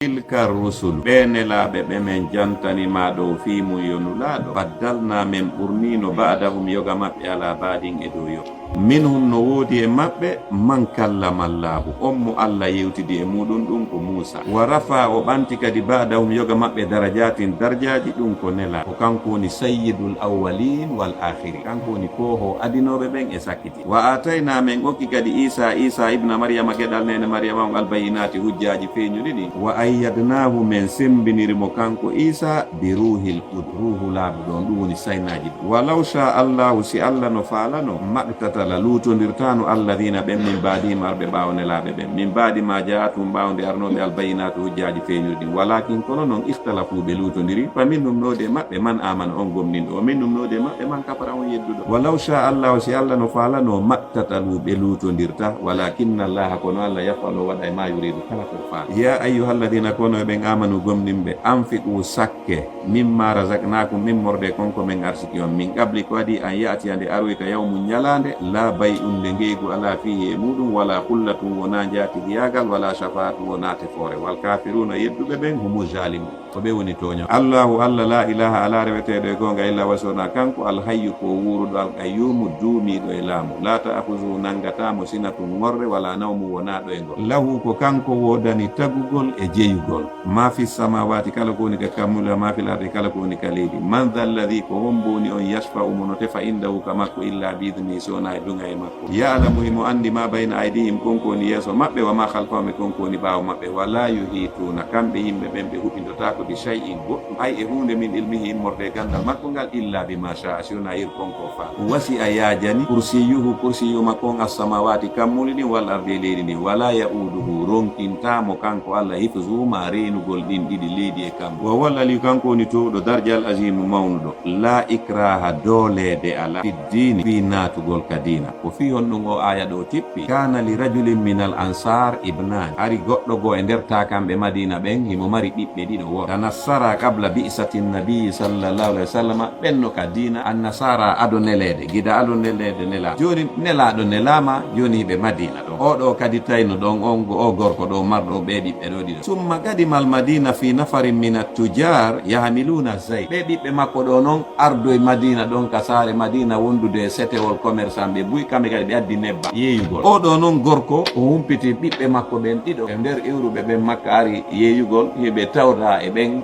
tilka rusul ɓene laaɓe ɓe men jantanima ɗo fimu yonulaɗo baddalna men ɓurnino ba'dahum yoga maɓɓe ala baɗin e dow yo minhum no woodi e maɓɓe man kallama llahu on mo Allah yewtidi e muɗum ɗum ko Musa wa rafa o ɓanti kadi ba'dahum yoga maɓɓe darajatin darjaji ɗum ko nela ko kanko woni sayyidul awwalin wal akhiri kanko woni koho adinoɓe ɓen e sakkiti wa atayna men okki kadi isa ibna maryama geɗal nene maryama on albayinati hujjaji feeñuɗi ɗi wa ayyadnahu men sembinirimo kanko isa bi ruhil qud ruhu laaɓu ɗon ɗum woni saynaji ɗum walaw sha allahu si Allah no faalano maɓtatala lutondirtano alladina ɓen min baadima arɓe ɓawnelaɓe ɓen min baadi ma jaatum ɓawde arnoɓe albayinatu hujjaji feeñuɗi ɗin walakin kono noon ikhtalafu ɓe lutodiri fa minhum node maɓɓe man amana on gomninɗo o minhum node maɓɓe man kafara on yedduɗo walaw sha allahu si Allah no faalano maɓtatalu ɓe lutondirta walakinna allaha kono Allah yafalu waɗa e ma yuridu kala ko faala ya ayyuhalladina kono ɓen amanu gomninɓe anfiqu sakke mimma razaqnakum min morde konko men arsiki on min qabli ko adi an ya'tiya nde aroyta yawmu ñalande la bay'un nde ngeygu ala fihi e muɗum wala hullatum wona jaatigi yagal wala shafa'atu wona tefoore wal kafiruna yedduɓe ɓen humu zalimu ko ɓe woni toño allahu Allah la ilaha ala reweteɗo e gonga illa wasona kanko alhayyu ko wuruɗo alqayyumu duumiɗo e laamu la ta'khuzuhu nangatamo sinatun ngorre wala nawmu wona ɗo e ngol lahu ko kanko wodani tagugol e jeyugol ma fi samawati kala ko woni ka kammula ma fi lardi kala ko woni ka leydi man dha alladhi ko homboni on yashfa'u mono tefa indahu ka makko illa biidni sona e dunga e makko ya'lamu himo andi ma bayna aydihim konko woni yeeso maɓɓe wa ma khalfahum konko woni ɓaawo maɓɓe wala yuhituna kamɓe yimɓe ɓen ɓe huɓindotako bi shay'in goɗɗum hay e hunde min ilmihi morde gandal makko ngal illa bima sha'a sona ir konko fa wasi a yajani kursiyu makko on as-samawati kammuli ɗin wal ardi leydi ndi wala ya'uduhu ronkintamo kanko Allah hifzuhuma renugol ɗin ɗiɗi leydi e kam wa wallali kanko woni towɗo darjal azimu mawnuɗo la ikraha dolede ala fiddini fi natugol ka dina ko fi on ɗum o aya ɗo tippi kana li rajulin min al ansar ibnan ari goɗɗo go e nder takamɓe madina ɓen himo mari ɓiɓɓe ɗiɗo wor tanassara qabla bi'sati nabiyi sallallahu alaihi wasallam ɓenno ka dina annasara ado nelede gida ado nelede nela joni nelaɗo nelama joni ɓe madina ɗon oɗo kadi tayno ɗon on o gorko ɗo marɗo ɓe ɓiɓɓe ɗo ɗiɗo summa kadimal madina fi nafarin min attujar yahmiluna zayt ɓe ɓiɓɓe makko ɗo noon ardo e madina ɗon ka saare madina wondude e setewol commerçant ɓe buy kamɓe kadi ɓe addi nebba yeeyugol oɗo noon gorko o humpiti ɓiɓɓe makko ɓen ɗiɗo e nder iwruɓe ɓen makka ari yeeyugol heɓe tawta e ɓen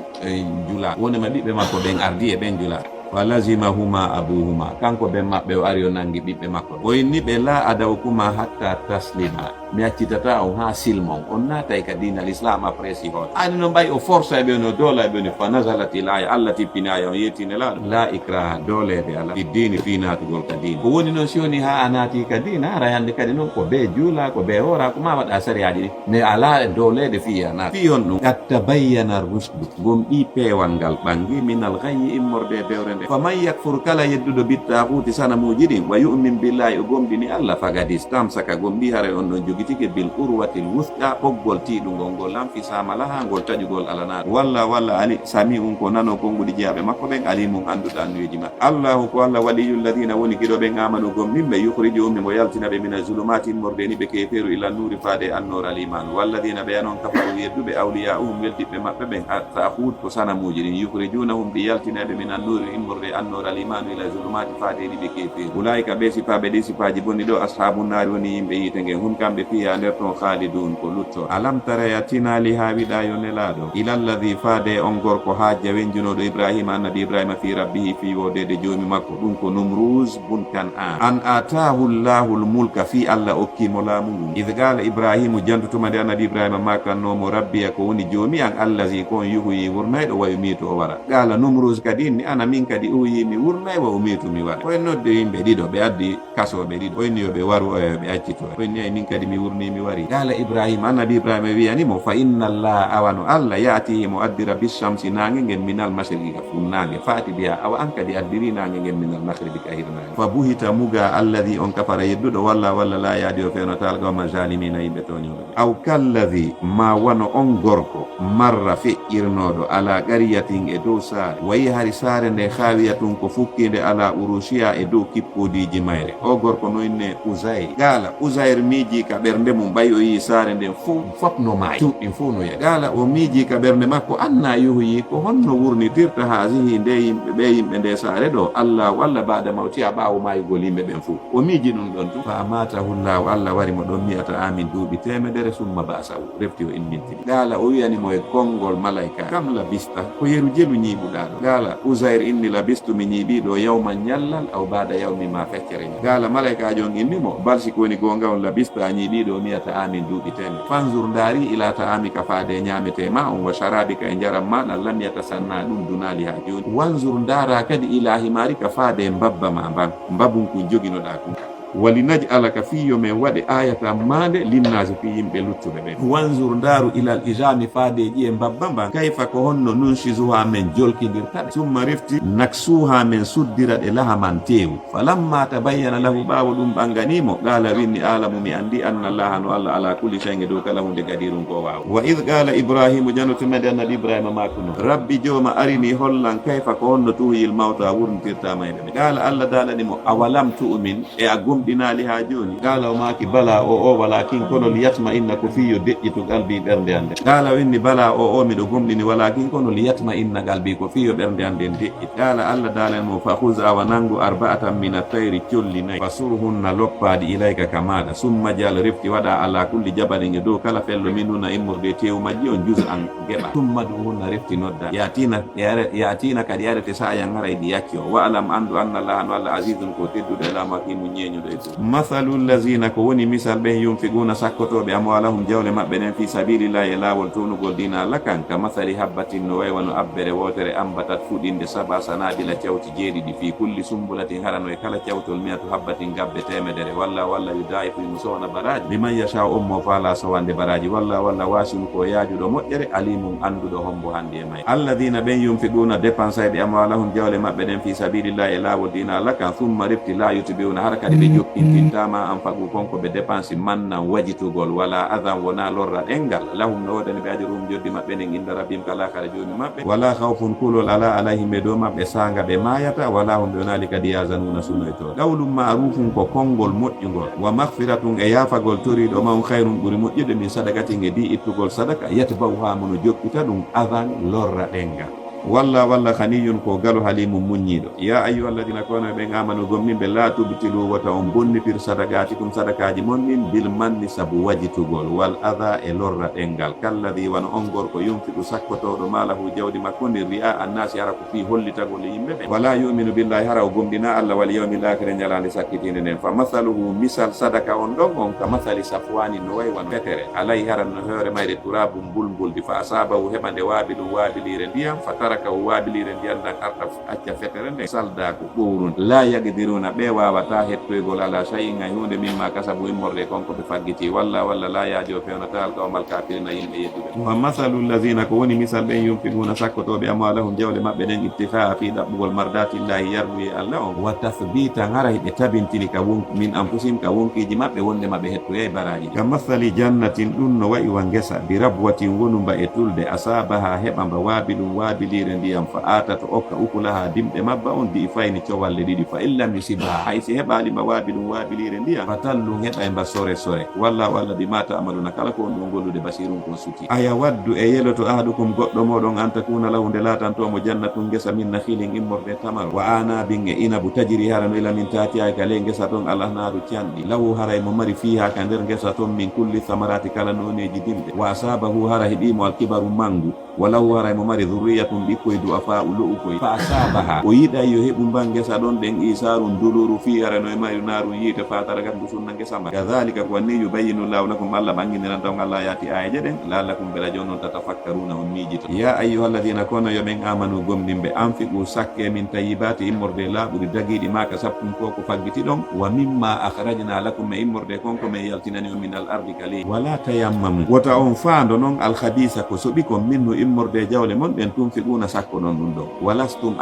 jula wonema ɓiɓɓe makko ɓen ardi e ɓen jula falazimahuma abuhuma kanko ɓen maɓɓe o ari o nangi ɓiɓɓe makko o inni ɓe la adawkuma hatta taslima mi accitata on ha silmon on naatay ka dina l'islam après si hoto ani no mbay o força ɓe no doola ɓe no fa nasalati laya Allah tippini aya on yettine laaɗo la ikraha doolede ala fiddini fi naatugol ka dina ko woni noon si woni ha a naati ka dina ara hande kadi noon ko ɓe juula ko ɓe hoora ko ma waɗa sariyaji ɗi mais ala doolede fi a naati fi on ɗum qad tabayyana rusdu gom ɗi peewal ngal ɓangi minal ghayyi immorde bewre nde fa man yakfur kala yedduɗo bittahuti sanamuji ɗin wa yu'min billahi o gomɗini Allah fagad istamsaka gom ɗi hare on ɗon jogitike bil urwatil wuthqa ɓoggol tiɗugol ngol lanfisama laha ngol taƴugol alanaɗo walla ali sami um ko nano konguɗi jeyaɓe makko ɓen alimum anduɗo annuyeji makko allahu ko Allah waliyul ladina woni giɗoɓen amanu gomminɓe yukhrijuhum mo yaltinaɓe mina zulumati mordeni ɓe keferu ila nuri faade annor al iman walladina ɓe anon kafaru yedduɓe awliya'uhum weldiɓɓe maɓɓe ɓen ta'hud ko sanamuji ɗin yukhrijunahum ɗi yaltinaɓe mina nuri immorde annor al iman ila zulumati faadeni ɓe keferu ulaika ɓe sipaɓe ɗi sipaji bonni ɗo ashabun nari woni yimɓe yite ngen hun kamɓe fiya nder ton khalidun ko lutto alam tara ya tinali ha wiɗa yo nelaɗo ilalladhi faade on gorko hajja wenjunoɗo ibrahima annabi ibrahima fi rabbihi fi wodede jomi makko ɗum ko numrus bun kan'an an atahu llahu lmulka fi Allah okkimo laamu ngu id qala ibrahimu jantutuma nde annabi ibrahima makannomo rabbiya ko woni jomi an allazi kon yuhyi wurnayɗo wa yumitu o wara qala numrus kadi inni ana min kadi uyi mi wurnay wa umitu mi wara koye nodde yimɓe ɗiɗo ɓe addi kasoɓe ɗiɗo oyni yoɓe waru ɓe accito oyni ay min kadi mi wurni mi wari qala ibrahima annabi ibrahima wiyanimo fa inna allaha awano Allah yatihi mo addira bishamsi nange ngen minal mashriqi ka funnange faati biya awa an kadi addiri nange ngen minal maghribi ka hirnange fa buhita muga alladhi on kafara yedduɗo walla la yaadi o fewnotal gawma zalimina yimɓe toñoɓe aw kalladhi ma wano on gorko marra feƴƴirnoɗo ala qariyatin e dow saare wayi hari saare nde khawiyatun ko fukkinde ala urushiya e dow kippodiji mayre. O gorko noyne Uzayr. Gala Uzayr miji ka ɓernde mum ɓay o yi saare nden fof no maayi cuuɗɗin fof no yahi. Gala o miji ka ɓernde makko anna yohoyi ko honno wurnitirta haasihi nde yimɓe nde saare ɗo Allah walla bada mawti a ɓaawo maayugol yimɓe ɓen fof o miji ɗum ɗon tu fa amatahullahu Allah wari mo ɗon miyata amin duuɓi temedere summa basahu refti o immintini. Gala o wiyanimo e konngol malaika kam labista ko yeru jelu ñiiɓuɗa ɗo. Gala Uzayr inni labistu mi ñiiɓiɗo yawman ñallal aw bada yawmi ma feccere. Gala malaikajo on innimo balsi ko woni gonga on labista a ñiiɓiɗo miyata amin duuɓi teme. Fanzur ndaari ila taami ka faade ñamete ma on wa sharabika e jaram maɗa lam yatasanna ɗum dunali ha joni. Wanzur ndaara kadi ila himari ka faade mbabba ma mban mbabum ko joginoɗa kun. wali naj'alaka fiyo men waɗe ayata mande linnasi fi yimɓe luttuɓe ɓen. Wanzur ndaru ilal ijami faadeji e mbabba mban kayfa ko honno nunshizuha men jolkidirtaɗe summa rifti naksuha men suddira ɗe laha man tewu. Falamma tabayyana lahu ɓawo ɗum ɓanganimo qala winni alamu mi andi anna allaha no allah ala kulli shay'in dow kala hunde gadirun ko wawa. Wa id qala ibrahimu janotumede annabi ibrahima makuno rabbi joma arini hollan kayfa ko honno tuhiyil mawta wurntirtama e ɓe. Qala allah dalanimo awalam tu'min e a gomɗinali ha joni. Qala o maki bala o walakin kono liyatma inna ko fiyo deƴƴitu qalbi ɓernde ande. Qala winni bala o miɗo gomɗini walakin kono liyatma inna qalbi ko fiyo ɓernde ande deƴƴit. Qala allah dalanimo fa khuz awa nangu arba'atan min at-tayri colli nayi fasurhunna loppaɗi ilayka kamaɗa summa jal refti waɗa ala kulli jabalin e dow kala fello minuna immorde tewu majji on jus an geɓa summa duhunna refti nodda yatina kadi yarete sa yan haray ɗi yakki o wa alam andu anna allaha no allah azizun ko tedduɗo e lama kimu ñeñuɗo e dow. Mathalu llazina ko woni misal ɓen yunfiguna sakkotoɓe amwalahum jawle maɓɓe ɗen fi sabilillahi e lawol townugol dina allah kan ka mathali habbatin no waywa no abbere wotere ambatat fuɗinde saba sanabila cawti jeeɗiɗi fi kulli sumbulatin harano e kala cawtol miyatu habbatin gabbe temedere walla yudaifu mu sowna baraji liman yasha ummo faala sowande baraji walla wasinu ko yaajuɗo moƴƴere alimum anduɗo hombo hande e may. Alladina ɓen yunfiguna dépensayɓe amwalahum jawle maɓɓe ɗen fi sabilillahi e lawol dina allah kan thumma rifti la yutbiuna hara kadi ɓe jokkintintama an fagu konko ɓe dépense mannan wajitugol wala adan wona lorra ɗengal lahum no wodani ɓe ajurum joddi maɓɓe nden inda rabbim kala kala joni maɓɓe wala khawfun kulol ala alayhim e dow maɓɓe sanga ɓe mayata wala hum ɓe wonali kadi yazanuna sunoyto. Qawlum ma'rufun ko kongol moƴƴugol wa maghfiratun e yafagol toriɗo ma on khayrun ɓuri moƴƴude min sadakatin e di ittugol sadaka yatba'u ha mono jokkita ɗum adan lorra ɗengal. walla khaniyun ko galo halimum muññiɗo. Ya ayyuhalladina kono ɓen amanu gomminɓe la tubtilu wata on bonnitir sadakatikum sadakaji monɗin bil manni sabu wajitugol wal adha e lorra ɗengal kalladi wano on gorko yunfiɗu sakkotoɗo malahu jawdi makko ndir ri'a annasi hara ko fi hollitagol e yimɓe ɓe wala yuminu billahi hara o gomɗina allah wal yawmil akhir ñalande sakkitinde nden fa masaluhu misal sadaka on ɗon on ka masali safwani no way wano fetere alay haran no hoore mayre turabum bulbuldi fa asabahu heɓande waabilum waabilire ndiyam fatara ka waabilire ndiyan dan arta acca fetere nde salda ko ɓowrun la yagdiruna ɓe wawata hettoygol ala shay'in ay hunde mimma kasabu immorde konko ɓe faggiti walla la yaajo fewnata alqawmal kafirina yimɓe yedduɓe. Wa mathalu llazina ko woni misal ɓen yunfiguna sakkotoɓe amwalahum jawle maɓɓe ɗen ittihaa fi ɗaɓɓugol mardatillahi yarduye allah on wa tathbita ngara ɓe tabintini ka min anfusihim ka wonkiji maɓɓe wonde maɓe hettoye baraji ka mathali jannatin ɗum no wayi wa ngesa bi rabwatin wonumba e tulde asabaha heɓamba waabilum waabilire ndiyam fa atata okka ukulaha dimɓe mabba on di fayni cowalle ɗiɗi fa illam yusibaha haysi heɓalima waabilum waabilire ndiyam fa tallu heɓa e mba sore walla bi mata amaluna kala ko on ɗon gollude basirun kon suti. Aya waddu e yeloto ahadukum goɗɗo moɗon an takuna lahu nde latantomo jannatun gesa min nakhilin immorde tamar wa anabin e inabu tajiri harano ila min tati ay kale gesa ton alahnaru canɗi lahu haray mo mari fiha ka nder gesa ton min kulli samarati kala noneji dimɓe wa asabahu hara heɓimo alkibaru mangu walahu haray mo mari dhurriyatun ɓikkoye du'afa lu'ukoy fa asabaha o yiɗa yo heɓu mban gesa ɗon ɗen isarun duluru fi harano e mari naru yiite fatara gam dusunna gesa ma kadhalika ko wanni yubayyinu llahu lakum allah ɓangidiran taw allah yaati ayaje ɗen la'allakum bela joni on tatafakkaruna on miijito. Ya ayyuhalladina kono yoɓen amanu gomɗinɓe anfiqu sakke min tayyibati immorde laaɓuɗi dagiɗi maka sappum ko faggiti ɗon wa mimma akhrajna lakum e immorde konko min yaltinani o min al ardi kali wala tayammamu wota on faando noon alkhabisa ko soɓi kon minno immorde jawle mon ɓen tunfiquna sakko ɗon ɗum ɗo walastum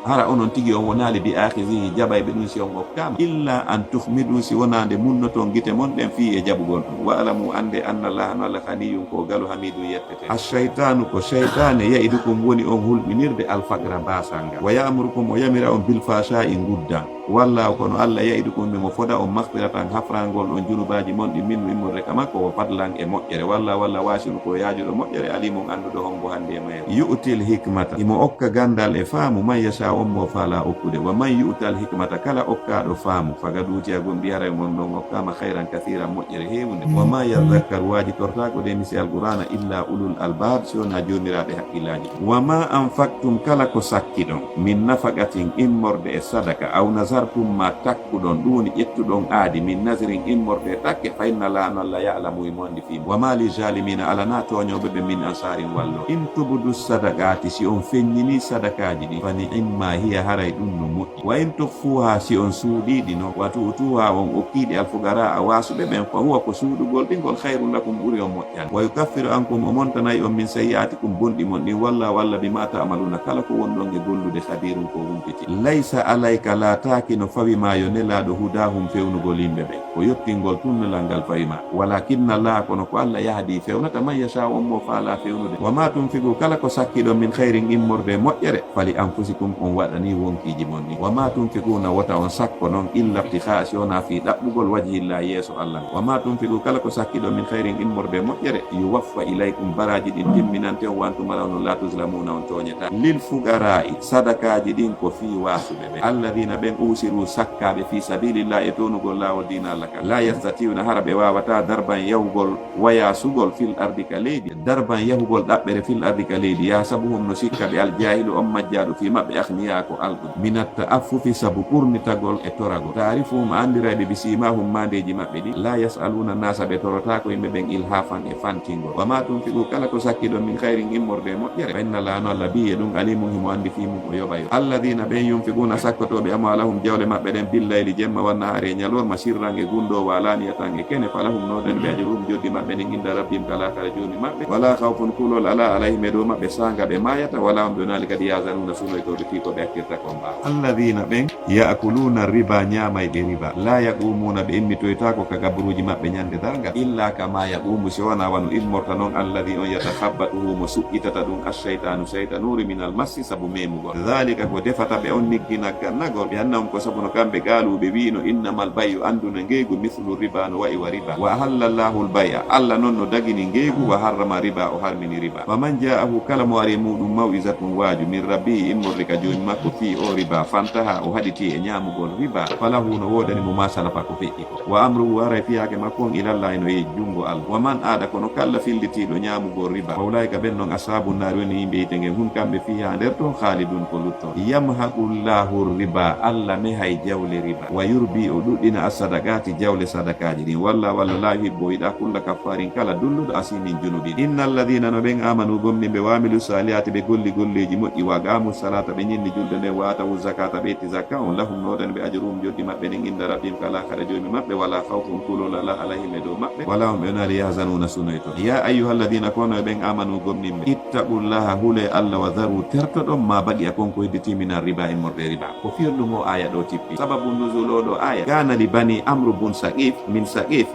hara onon tigi on wonali bi akhisihi jaɓayɓe ɗum si on hokkama illa an tuhmidu si wonande munnoton gite mon ɗen fi e jaɓugol ɗum wa alamu ande anna allaha no allah haniyum ko galu hamidum yettete ash-shaytanu ko shaytane ya'idukum woni on hulɓinirde alfaqra basanga wa ya'murukum o yamira on bil fasha'i nguddan walla kono allah ya'idukum mimo foda on maghfiratan hafrangol on junubaji mon ɗi minnu immorde ka makko o fadlan e moƴƴere walla wasinu ko yaajuɗo moƴƴere alimum anduɗo hombo hande e mayre yu'til hikmata imo okka gandal e faamu man yasha on mo faala okkude wa man yu'tal hikmata kala okkaɗo faamu fagaduti agum mbiyara mon ɗon okkama hayran kathiran moƴƴere hewunde wa ma yadhakkaru waji tortako de misi alqur'ana illa ulul albab sona jomiraɓe haqqillaji wa ma anfaqtum kala ko sakkiɗon min nafaqatin immorde e sadaka aw nazartum ma takkuɗon ɗum woni ƴettuɗon aadi min nasirin immorde takke fa inna la Allah ya'lamu imondi fi wa ma li zalimina alana toñoɓe ɓe min ansarin wallo in tubudu sadaqati si on feññini sadakaji ɗi fani imma hiya haray ɗum no moƴƴi wa in tukhfuha si on suuɗiɗi no wa tu'tuha on okkiɗi alfugara a wasuɓe ɓen fa huwa ko suuɗugol ɗingol hayrun lakum ɓuri on moƴƴan wa yukaffiru ankum o montanayi on min sayyi'atikum bonɗi mon ɗin walla bima ta'maluna kala ko wonɗon e gollude khabirum ko humpiti laysa alayka lataki no fawi ma yo nelaɗo hudahum fewnugol yimɓe ɓe ko yettingol tunnelal ngal fawi ma walakinna allaha kono ko allah yahdi fewnata man yasha on mo faala fewnude wa ma tunfiqu kala ko sakkiɗon min khairin immorde moƴƴere fali anfusikum on waɗani wonkiji mon ni wa ma tunfiquna wota on sakko noon illa ibtigha siona fi ɗaɓɓugol wajhillah yeeso allah wa ma tunfiqu kala ko sakkiɗon min khairin immorde moƴƴere yuwaffa ilaykum baraji ɗin timminante on wantumala on la tuzlamuna on toñeta lil fugara'i sadakaji ɗin ko fi wasuɓe ɓe alladina ɓen usiru sakkaɓe fi sabilillah e tonugol lawol dina allah ka la yastatiuna hara ɓe wawata darban yahugol wayasugol fil ardi ka leydi darban yahugol ɗaɓɓere fil ardi ka leydi yasabuhum no sikka ɓe aljahilu on majjaɗo fi maɓɓe ahniya ko alɗum minat ta'affufi sabu ɓurnitagol e toragol taarifuhum andiraɓe bi simahum mandeji maɓɓe ɗi la yasaluna nasa ɓe torota ko yimɓe ɓen ilhafan e fantingol wa ma tunfiqu kala ko sakkiɗon min khairin immorde moƴƴere fa inna allaha no allah biye ɗum alimum himo andi fimum o yoɓayo alladina ɓen yunfiquna sakkotoɓe amalahum jawle maɓɓe ɗen billayli jemma wannahari e ñalorma sirran e gundo walaniyatan e kene falahum noɗen ɓe ajrum joddi maɓɓe ɗin inda rabbim kala kala joni maɓɓe wala khawfun kulol ala alayhim e dow maɓɓe sanga ɓe mayata wala on ɓe nali kadi yazanuna sunoytoɓe fi ko ɓe akkirta ko mbawa alladina ɓen ya'kuluna riba ñamayɓe riba la yaqumuna ɓe immitoytako ka gabruji maɓɓe ñande darga illa kama yaqumu si wona wano immorta noon alladi on yatakhabbatuhu mo suɓɓitata ɗum ash-shaytanu shaytanuri min almassi sabu memugol dhalika ko defata ɓe on niggina gannagol ɓe annahum ko sabu no kamɓe gaaluɓe wino innamal bayyu anduna ngeygu mithlu riba no wayi wa riba wa ahalla llahu l-bay'a allah noon no dagini ngeygu wa harrama riba o harmini riba wa man ja'ahu kala mo ari muɗum maw'izatun waaju min rabbihi immorde ka joni makko fi o riba fantaha o haɗiti e ñamugol riba falahu no wodani mo ma salafa ko feƴƴi ko wa amruhu waray fiyake makko on ilallahi no yehi jungo allah wa man aada kono kala fillitiɗo ñamugol riba wa ulaika ɓen noon ashabu nar woni yimɓe yite ngen hun kamɓe fiha nder ton khalidun ko lutto yamhaqullahu riba allah mehay jawle riba wa yurbi o ɗuɗɗina as-sadaqati jawle sadakaji ɗin walla la yuhibbu yiɗa kulla kaffarin kala dulluɗo asimin junubin innal ladina no ɓen amanu gomniɓe wa amilu salihati ɓe golli golleji moƴƴi wa qamu salata ɓe ñilli julde nde wa atawu zakata ɓe etti zakka on lahum noɗen ɓe ajrum joddi maɓɓe ɗin inda rabbim kala kada jomi maɓɓe wala khawfun kulol ala alayhim e dow maɓɓe wala on ɓe nari yahzanuna sunoyto ya ayyuhalladina kono ɓen amanu gomniɓe ittaqullaha hule allah wa dharu tertoɗon ma baɗi a konko heddi minan riba e morɓe riba ko firɗum o aya ɗo tippi sababu nuzul o ɗo aya kana li bani amru bun saqif min saqif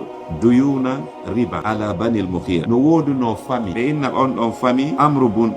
duyuna riba ala banil mukhira no woduno fami ɓe inna on ɗon fami amru bun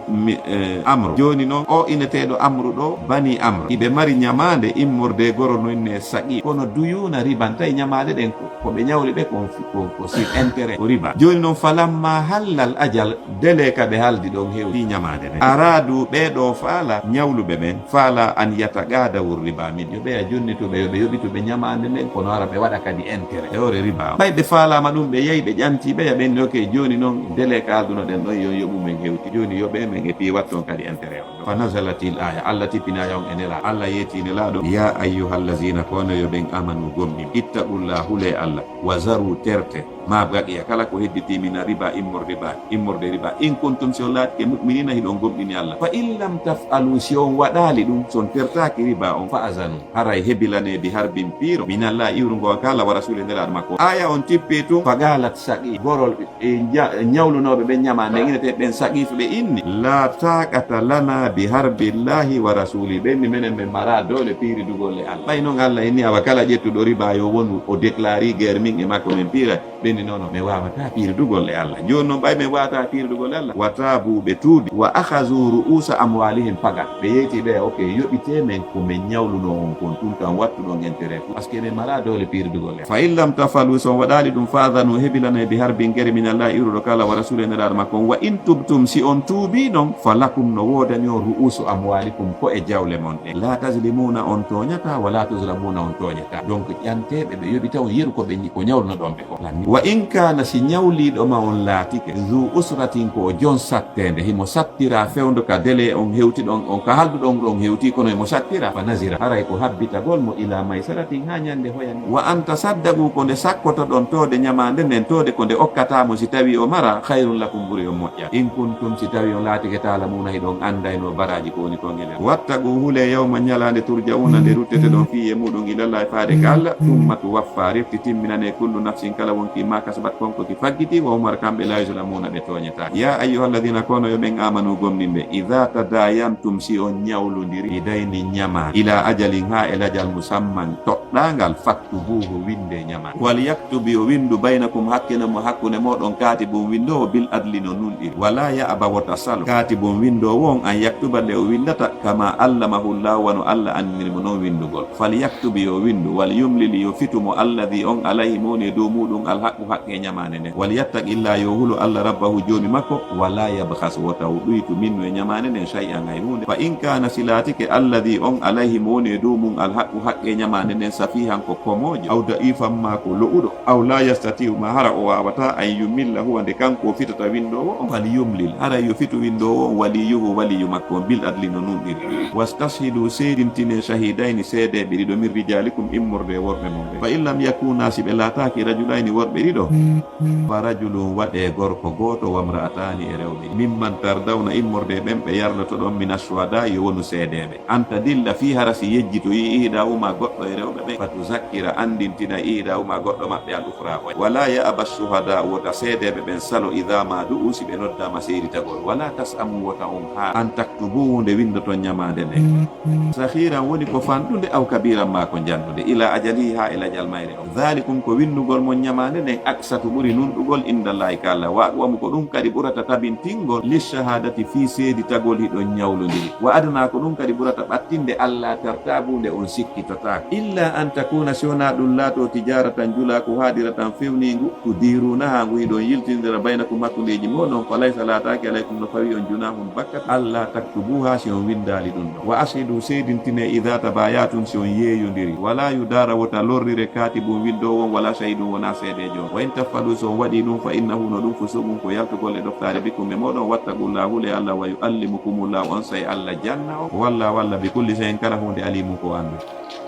amru joni noon o ineteɗo amru ɗo bani amru iɓe mari ñamade immorde goro noinne saqif kono duyuna riban tawi ñamade ɗen ko ɓe ñawli ɓe ko sur intérêt ko riba joni noon falamma hallal ajal dele ka ɓe haldi ɗon hewti ñamade ɗen aradu ɓeɗo faala ñawluɓe ɓen faala an yataqadawu riba min yo ɓeya jonnituɓe yoɓe yoɓituɓe ñamade nden kono ara ɓe waɗa kadi intérêt e ore riba ɓay ɓe faalama ɗum ɓe yeyi ɓe ƴanti ɓeya ɓenni ok joni noon dele ka alduno ɗen ɗon yon yoɓumen hewti joni yoɓe men e pi watton kadi intérêt o fa nazalatil aya allah tippinaya on e nela allah yeeti nelaɗo ya ayyuhallazina kono yo ɓen amanu gomɗin ittaqullah hule allah wa zaru terte ma baqiya kala ko hedditi min riba immorde riba in kuntum si on laatike mu'minina hiɗon gomɗini allah fa in lam taf'alu si on waɗali ɗum son tertaki riba on fa azanu haray hebilane bi harbin piiro minallah iwrugo kala wa rasuli nelaɗo makko aya on tippi tum fa galat saqi gorol e ñawlunoɓe ɓen ñama nde inete ɓen Saqif ɓe inni la taqata lana bi harbillahi wa rasuli ɓenni minen ɓe mara dole piiridugol e Allah ɓay noon Allah inni awa kala ƴettuɗo riba yo wonu o déclari guerre min e makko min piira ɓenni noon mi wawata piiridugol e Allah joni noon ɓay min wawata piiridugol e Allah wa tabu ɓe tuubi wa akhazu ru'usa amwalihim pagat ɓe yeyti ɓe ok yoɓite men ko min ñawluno on kon ɗum tan wattuɗon intérêt par ce que min mara dole piiridugol e fa in lam tafalu son waɗali ɗum fadanu heɓilana bi harbin guerre min Allah iruɗo kala wa rasuli neraɗo makko wa in tubtum si on tuubi ɗon falakum no wodani on ru'usu amwalikum ko e jawle mon ɗe la taslimuna on toñata wala tuzlamuna on toñata donc ƴanteɓe ɓe yoɓi taw yeru ko ñawluno ɗon ɓe ko wa in kana si ñawliɗoma on laatike zu usratin ko o jon sattede himo sattira fewdo ka délai on hewti ɗon on ka halduɗon ɗon hewti kono emo sattira fa nasira haray ko habbitagol mo ila maysaratin ha ñande hoyani wa anta saddagu ko nde sakkoto ɗon tode ñamande nden tode ko nde okkatamo si tawi o mara hayrun lakum ɓuuri o moƴƴa in kuntum si tawi on laatike talamuna hiɗon andayno baraji ko woni kon elen wattagu huule yawma ñalande turjauna nde ruttete ɗon fiye muɗum ilallahi faade ka Allah tumma tu waffa refti timminane kullu nafsin kala wonki ma kasabat konko ki faggiti wa umar kamɓe la yuslamuna ɓe toñeta ya ayyuhalladina kono yo ɓen amanu gomninɓe idha tadayantum si on ñawlodiri idayni ñama ila ajalin ha e lajal musamman toɗɗangal faktubuhu winde ñama wal yaktubi o windu baynakum hakkunde moɗon katibum windowo bil adli no nunɗiri wala ya'ba wota salo katibum windowo on an yaktuba nde o windata kama allamahu llahu wano Allah andinirimo noon windugol fal yaktubi yo windu wal yumlili yo fitumo alladhi on alayhi moni dow muɗum alhaqqu haqqe ñamane nden wal yattaqilla yo hulo Allah rabbahu joni makko wala yabkhas wota o ɗuytu minno e ñamane nden shay'an hay hunde fa in kana silatike alladhi on alayhi moni dow mum alhaqqu haqqe ñamane nden safihan ko komojo aw da'ifan ma ko lo'uɗo aw la yastatiu ma hara o wawata an yumilla huwa nde kanko o fitata windowo on fal yumlil hara yo fitu windowo on waliyuhu waliyu makko bil adli no nunɗiri wastashidu seedintine shahidayni seedeɓe ɗiɗo min rijalikum immorde worɓe mon ɓe fa in lam yakuna si ɓe laataki rajulayni worɓe ɗiɗo fa rajulun waɗe gorko goto wamra'atani e rewɓe mimman tardawna immorde ɓen ɓe yarloto ɗon min ashuhada yo wonu seedeɓe anta dilla fi hara si yejjito yi ihda uma goɗɗo e rewɓe ɓen fatu zakkira andintina ihda uma goɗɗo maɓɓe al ukhra o wala ya'aba shuhada wota seedeɓe ɓen salo idha ma du'u si ɓe noddama seeditagol wala tasamu wota on ha an taktubuhu nde windoto ñamade nde sahiran woni ko fanɗude aw kabiran ma ko jandude ila ajali ha ila jalmayre o dhalikum ko windugol mon ñamade nden aksatu ɓuuri nunɗugol indallahi ka Allah waɗuwamu ko ɗum kadi ɓurata tabintingol lishahadati fi seeditagol hiɗon ñawlodiri wa adana ko ɗum kadi ɓurata ɓattinde Allah tartabu nde on sikkitotako illa an takuna sona ɗum laato tijaratan jula ko haadira tan fewnigu tudirunaha ngu hiɗon yiltidira baynakum hakkudeji moɗon fa laysa laataki alaykum no fawi on junahum bakkat Allah taktubuha si on windali ɗum ɗon wa ashidu seedintine idha tabayatum si on yeeyodiri wala yudara wota lorrire katibum windowo on wala shahidum wona seedejo wa in taffalu so on waɗi ɗum fa innahu no ɗum fusugum ko yaltugol e ɗoftare bikum e moɗon wattaqullahu le Allah wa yuallimukumullahu on say Allah janna o walla bi kulli shay'in kala hunde alimum ko andu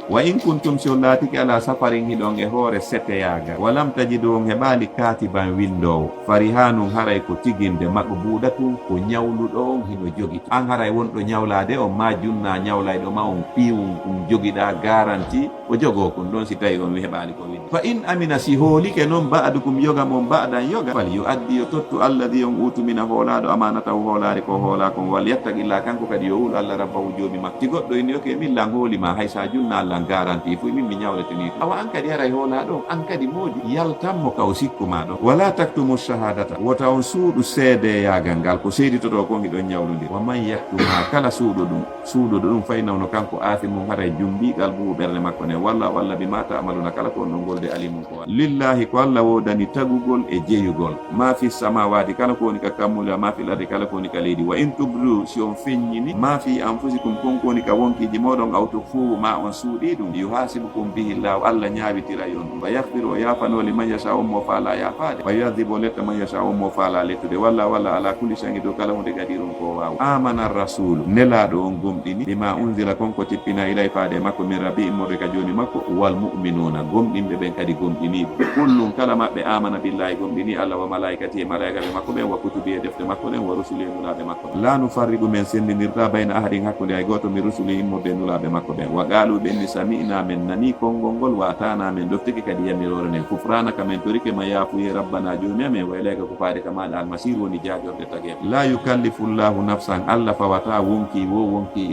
wa in kuntum si on laatiki ala safarin hiɗon e hoore seteyaga walam tajidu on heɓali katiban windowo farihanum haray ko tiginde maqbudatun ko ñawluɗo on hino jogi an haray wonɗo ñawlade on ma junna ñawlayɗo ma on piwum ɗum jogiɗa garanti o jogo kon ɗon si tawi on heɓali ko windo fa in amina si hoolike noon ba'dukum yoga mon ba'dan yoga fal yo addi yo tottu alladi on utumina hoolaɗo amanatahu hoolari ko hoola kon wal yattaqilla kanko kadi yo huulo Allah rabbahu joomi makko ti goɗɗo ini yoke min lan hoolima hay sa junna Allah garanti fu min mi ñawleteni awa an kadi aray hoola ɗon an kadi moodi yaltanmo kaw sikkuma ɗon wala taktumu shahadata wota on suuɗu seede yagal ngal ko seeditoto kon hiɗon ñawludir wa man yaktuma kala suuɗoɗo ɗum faynawno kanko aafi mum haray jumbigal buhu ɓerde makko ne walla bima ta'maluna kala ko on ɗon golde alimum ko lillahi ko Allah wodani tagugol e jeyugol ma fi samawati kala ko woni ka kammula ma fil ardi kala ko woni ka leydi wa in tubdu si on feññini ma fi anfusikum kon ko woni ka wonkiji moɗon aw to fuu ma on suuɗi ɗum yuhasibukum bihi llahu Allah ñaawitira yon ɗum wa yahfiru o yaafano liman yasha on mo faala yaafade wa yu'adhibu letta man yasha on mo faala lettude walla ala kulli shay'in dow kala hunde gadirum ko wawa amana rasulu nelaɗo on gomɗini bima unzila konko tippina ilay faade makko min rabbi immorde ka joni makko wal mu'minuna gomɗinɓe ɓen kadi gomɗini kullum kala maɓɓe amana billahi gomɗini Allah wa malaikati e malaikaɓe makko ɓen wa kutubi e defte makko ɗen wa rusuli e nulaɓe makko la nufarriqu men sendinirta bayna ahadin hakkude hay goto mi rusuli immorde nulaɓe makko ɓen wa qalu ɓenni sami'na men nani kongol ngol wa atana men doftiki kadi yamirore nen kufranaka men torike ma yafuye rabbana joni amen wa ilayka ko faade kama almasir woni jaajorde tage la yukallifu llahu nafsan alla fawata wonki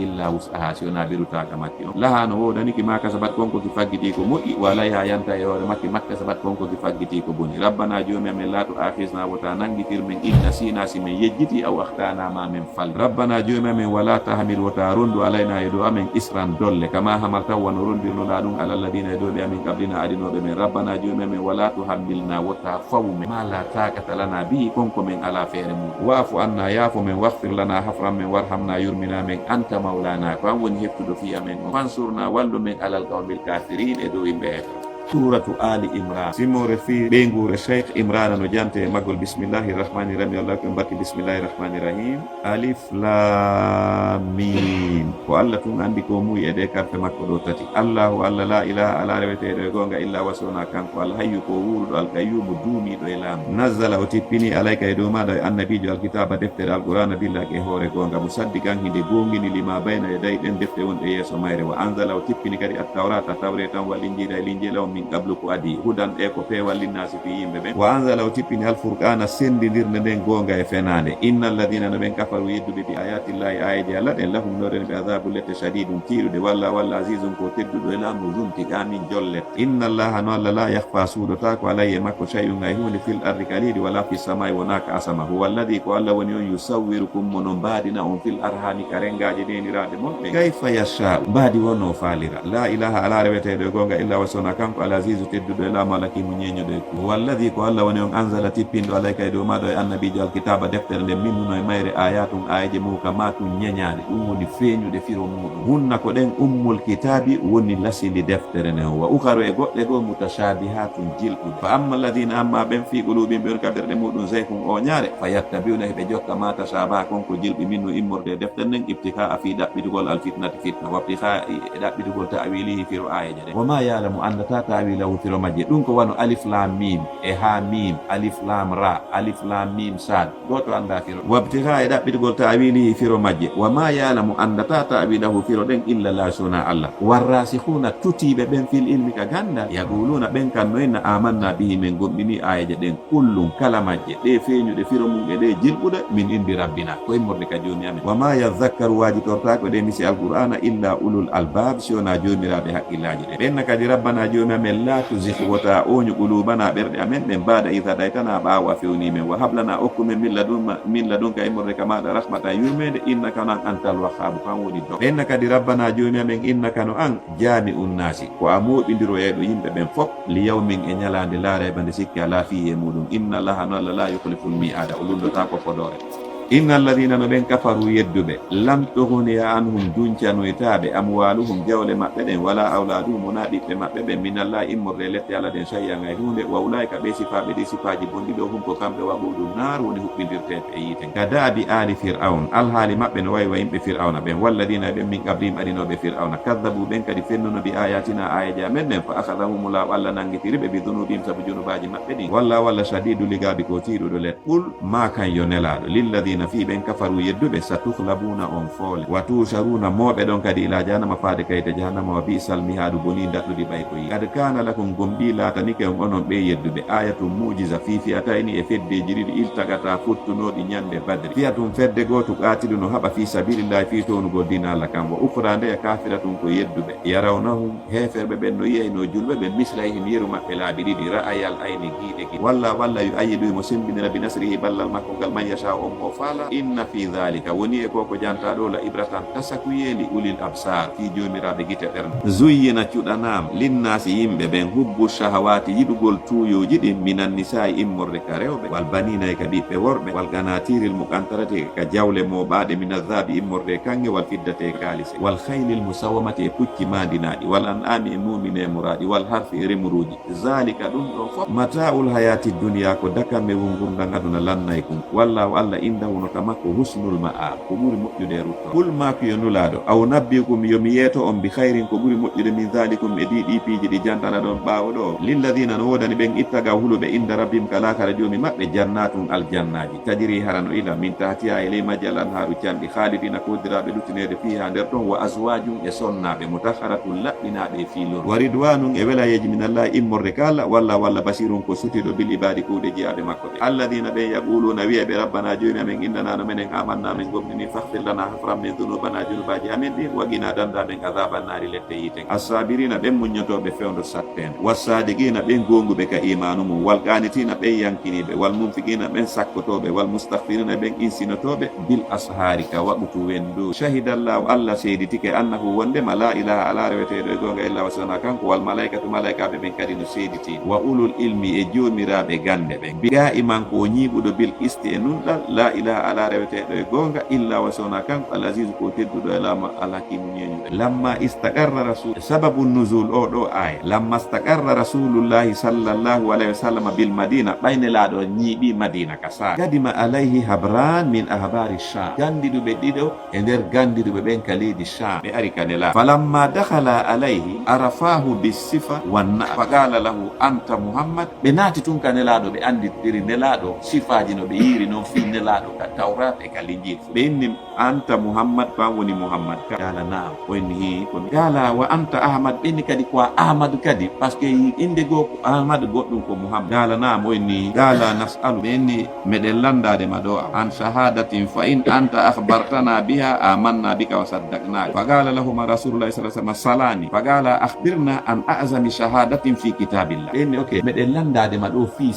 illa wus'aha siona birutaka makki on laha no wodaniki ma kasabat konko ki faggiti ko moƴƴi walayha yanta e hoore makki makka sabat konko ki faggiti ko boni rabbana joni amen la tu akhizna wota nangitir men inna sina si men yejjiti aw akhtana ma men fal rabbana joni amen wala tahmil wota rondu alayna e dow amen isran dolle kama hamalta wano rondirnoɗa ɗum alalladina e dow ɓe amin qablina adinoɓe men rabbana joni amen wala tuhammilna wota fawme ma la taqata lana bihi konko men ala feere mum waafu anna yaafo men wahfir lana hafran men warhamna yurmina men anta maulana ko an woni heftuɗo fi amen o fansurna wallu men alal qawmil kafirin e dow yimɓe heɓa suratu ali imran simore fi ɓeygure cheikh imrana no jante magol bismillahi rahmani rahim allah ko barki bismillahi rahmani rahim alif lam mim ko allah tun andi ko muy e de karfe makko ɗo tati allahu allah la ilaha ala reweteɗo e gonga illa wasona kanko al hayyu ko wuruɗo alqayyumu duumiɗo e laamu nazzala o tippini alayka e dow maɗa e annabijo alkitaba deftere alqur'ana billaki e hoore gonga musaddiqan hinde gongini lima bayna e dayi ɗen defte wonɗe yeeso mayre wa anzala o tippini kadi attawrata tawre tan wa linjira e linjila o min qablu ko adi hudan e ko peewal linnasi fi yimɓe ɓen wa anzala o tippini alfurqana sendidirde nden gonga e fenade inna alladina no ɓen kafaru yedduɓe bi ayatillahi ayaji allah ɗen lahum noren ɓe adabu lette shadidum tiiɗude walla azizum ko tedduɗo e laamu zumti gamin jollet inna allaha no allah la yahfa suudota ko alayye makko shay'un ay hunde fil ardi kalidi wala fi samai wonaka asama huwa alladi ko allah woni on yusawwirukum mono mbaadina on fil arhami ka rengaji nenirade mon ɓe kayfa yasha'u mbaadi wonno faalira la ilaha ala reweteɗo e gonga illa wasona kanko al azizu tedduɗo e laamu alakimu ñeñoɗo e ku walladi ko allah woni on anzala tippinɗo alayka e dow maɗo e annabijo alkitaba deftere nde minnuno e mayre ayatum ayaje muhkamatum ñeñade ɗum woni feeñude firo muɗum hunna ko ɗen ummul kitabi woni lasindi deftere nden wa ukaru e goɗɗe ɗo mutashabihatum jilɗude fa amma alladina amma ɓen fi qulubin ɓe on kaɓirɗe muɗum zeykum o ñaare fa yattabiuna heɓe jotta ma tashabaha konko jilɓi minno immorde e deftere nden ibtika a fi ɗaɓɓitugol alfitnati fitna wabtika e ɗaɓɓitugol ta'wilihi firo ayaje ɗen wama yalamu andata ta'wilahu firo majje ɗum ko wano alif lam mim e ha mim alif lam ra alif lam mim sad goto anda firo wabtika e ɗaɓɓitugol ta'wilihi firo majje wama yalamu andata ta'wilahu firo ɗen illa la sona allah warrasihuna tutiɓe ɓen fil ilmi ka gandal yaquluna ɓen kan no enna amanna bihi min gommini ayaje ɗen kullum kala majje ɗe feeñuɗe firo mum e ɗe jilɓuɗe min indi rabbina ko immorde ka joni amen wama yadhakkaru wajitortako ɗe misi alqur'ana illa ulul albab siwona jomiraɓe haqqillaji ɗe ɓenna kadi rabbana joni amen la tuzih wota oñu qulubana ɓerɗe amen ɗen mbaɗa ida ɗaytana ɓawa fewni men wa hablana okkumen min ladunka immorde ka maɗa rahmatan yurmede innaka no an antal wahhabu kan woni do ɓenna kadi rabbana joni amen innaka no an jami unnasi ko a moɓidiro eɗo yimɓe ɓen fop li yawmin e ñalade laareba nde sikki ala fi e muɗum inna allaha no allah la yuhliful mi'ada o lundota ko fodore inna alladina no ɓen kafaru yedduɓe lam tuhuniya anhum duncanoytaɓe amwaluhum jawle maɓɓe ɗen wala awladuhum wona ɓiɓɓe maɓɓe ɓen minallah immorde lette allah ɗen shay'an ay hunde wa ulaika ɓe sifaɓe ɗi sifaji bonɗiɗo hum ko kamɓe waɓuɗum nar woni huɓɓidirteɓe e yiite ka daabi ali fir'aun alhaali maɓɓe no wayi wa yimɓe fir'auna ɓen walladina ɓen min qablihim aɗinoɓe fir'auna kaddabu ɓen kadi fennuno bi ayatina ayaji amen ɗen fa akhadahumullahu allah nangitiriɓe bi dunubihim saabu junubaji maɓɓe ɗin walla shadidu ligabi ko tiiɗuɗo let qul ma kan yo nelaɗo lilladina fi ɓen kafaru yedduɓe satuhlabuna on foole wa tusharuna moɓe ɗon kadi ila jahannama faade kayde jahannama wa bisal mihaadu boni daɗɗuɗi ɓay ko yi kad kana lakum gomɗi laatanike on onon ɓe yedduɓe ayatum mujiza fi fiyatayni e feddeji ɗiɗi iltagata futtunoɗi ñande badri fiyatum fedde goto qatilu no haɓa fi sabilillahi fi townugol dina allah kam wa ukra nde kafiratum ko yedduɓe yarawnahum heferɓe ɓen no yiyay no julɓe ɓe mislayhim yeru maɓɓe laabi ɗiɗi ra'ayal ayni giiɗe gi walla yu ayiɗu mo sembinira bi nasrihi ballal makko ngal man yasha on mo faala inna fi dhalika woni e koko janta ɗo la ibratan tasakuyeli ulil absar fi jomiraɓe guite ɓernde zuyyina cuɗanam linnasi yimɓe ɓen hubbu shahawati yiɗugol tuyoji ɗin minan nisa'i immorde ka rewɓe wal banina ka ɓiɓɓe worɓe wal ganatiril muqantarate ka jawle moɓaɗe min adhabi immorde kange wal fiddate kalise wal khaylil musawamati e pucci madinaɗi wal an'ami e mumine muraɗi wal harfi e remuruji zalika ɗum ɗon fof mata'ul hayati duniya ko dakamme wungurdan aduna lannay kum wallahu allah indahu tawno kamako husnul ma'ab ko ɓuri moƴƴude rutto. Qul ma ko yonulaɗo aw nabbikum yomi yeeto on bi khayrin ko ɓuri moƴƴude min dhalikum e ɗi piiji ɗi jantana ɗon ɓaawo ɗo. lilladina no wodani ɓen ittaga huluɓe inda rabbim kala kala joomi maɓɓe jannatum aljannaji tajiri harano ila min tahtiha e ley majji al anharu canɗi khalidina kodiraɓe luttinede fiha nder ɗon wa azwajum e sonnaɓe mutahharatun laɓɓinaɓe e fiilor wa ridwanum e welayeji min allah immorde kala walla basirun ko sutiɗo bil ibadi kuuɗe jeyaɓe makko ɓe. alladina ɓen yaquluna wiyeɓe rabbana joni amen innanano menen amanna men gomnini faghfir lana hafran min dhunubana junubaji amen ɗin waqina danda men azaban nari lette yiten. assabirina ɓen muññotoɓe fewdo sattende wassadiqina ɓen gonguɓe ka imanu mum wal qanitina ɓen yankiniɓe wal munfiqina ɓen sakkotoɓe wal mustaghfirina ɓen insinotoɓe bil ashari ka waɓutu wendu. shahidallahu allah seeditike annahu wondema la ilaha ala reweteɗo e gonga illa wasona kanko wal malaikatu malaikaɓe ɓen kadi no seediti wa ulul ilmi e jomiraɓe gande ɓen biga iman ko ñiɓuɗo bil isti e nunɗal la ilaha ala reweteɗo e gonga illa wasona kanko al azizu ko tedduɗo e lama alhakimu ñeñuɗe. lamma istaqarra rasul sababu nuzul o ɗo aya lamma istaqarra rasulullahi sallallahu alayhi wa sallam bil madina ɓayne laaɗo ñiiɓi madina ka sa gadima alayhi habran min ahbari sham gandiɗuɓe ɗiɗo e nder gandiɗuɓe ɓen ka leydi sham ɓe ari ka nela. falamma dakhala alayhi arafahu bisifa wanna faqala lahu anta muhammad ɓe naati tun ka nelaɗo ɓe andidiri nelaɗo sifaji no ɓe yiri noon fi nelaɗo ka tawrat e ka linjil ɓe inni anta muhammad fan woni muhammad kala naam o inni hi kono kala wa anta ahmad ɓenni kadi ko ahmadu kadi par ce que inde goo ko ahmadu goɗɗum ko muhammad kala naam o inni kala nasalu ɓenni meɗen landade ma ɗo an shahadatin fa in anta akhbartana biha amanna bika wa saddaqnaka faqala lahuma rasulullahi sallallahu alaihi wasallam salani faqala akhbirna an a'zami shahadatin fi kitabillah ɓenni ok meɗen landade ma ɗo fi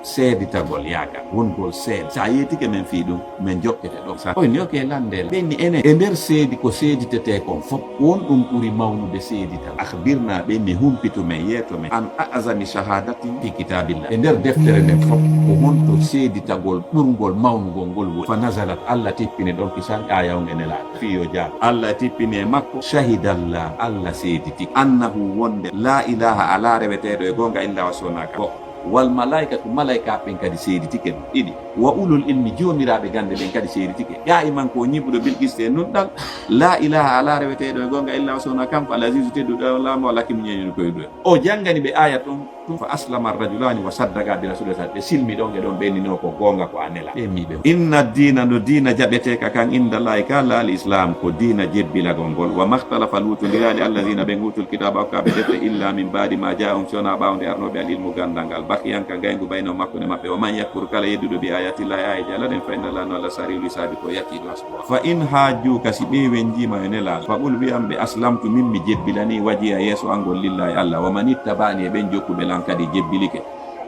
seeditagol yaga wongol seed sa yetike men fi ɗum min jokkete ɗo sa oyni ok landela ɓenni enen e nder seedi ko seeditete kon fof won ɗum ɓuri mawnude seedital akhbirna ɓenni humpito men yeeto men an a'zami shahadatin fi kitabillah e nder deftere nden fof ko honto seeditagol ɓurgol mawnugol ngol woni fa nazalat allah tippini ɗon kisan aya on ene laaɗa fiyo jaa allah tippini e makko shahidallah allah seediti annahu wonde la ilaha ala reweteɗo e gonga illa wa sonaka go wal malaikatu malaika ɓen kadi seeditike ɗiɗi wa ulul ilmi jomiraɓe gande ɓen kadi seeditike ƴa iman ko ñiɓuɗo bilqiste nunɗal la ilaha ala reweteɗo e gonga illa wa sona kanko al azizu tedduɗo lamo ala kim ñeñuno koye ɗo o janggani ɓe aya ton fa aslama arrajulani wa saddaga bi rasulillah ɓe silmi ɗon e ɗon ɓennino ko gonga ko anela ɓemmiɓe inna dina no dina jaɓeteka kan indallahi kala al islam ko dina jebbilagol ngol wa mahtalafa lutondirali allahina ɓen utul kitaba hokkaɓe defte illa min badi ma jaum sona ɓawde arnoɓe al ilmu gandal ngal bakiyanka gaygu bayno makkude maɓɓe o man yakkur kala yedduɗo bi ayatillahi ayaji allah ɗen fa inna allah no allah sariul hisabi ko yakkiɗo asbo fa in hajjuka si ɓewen jima e nelal fa qul wiyamɓe aslamtu min mi jebbilani wajiya yeeso angol lillahi allah wa man ittabani e ɓen jokkuɓe kadi jebbilike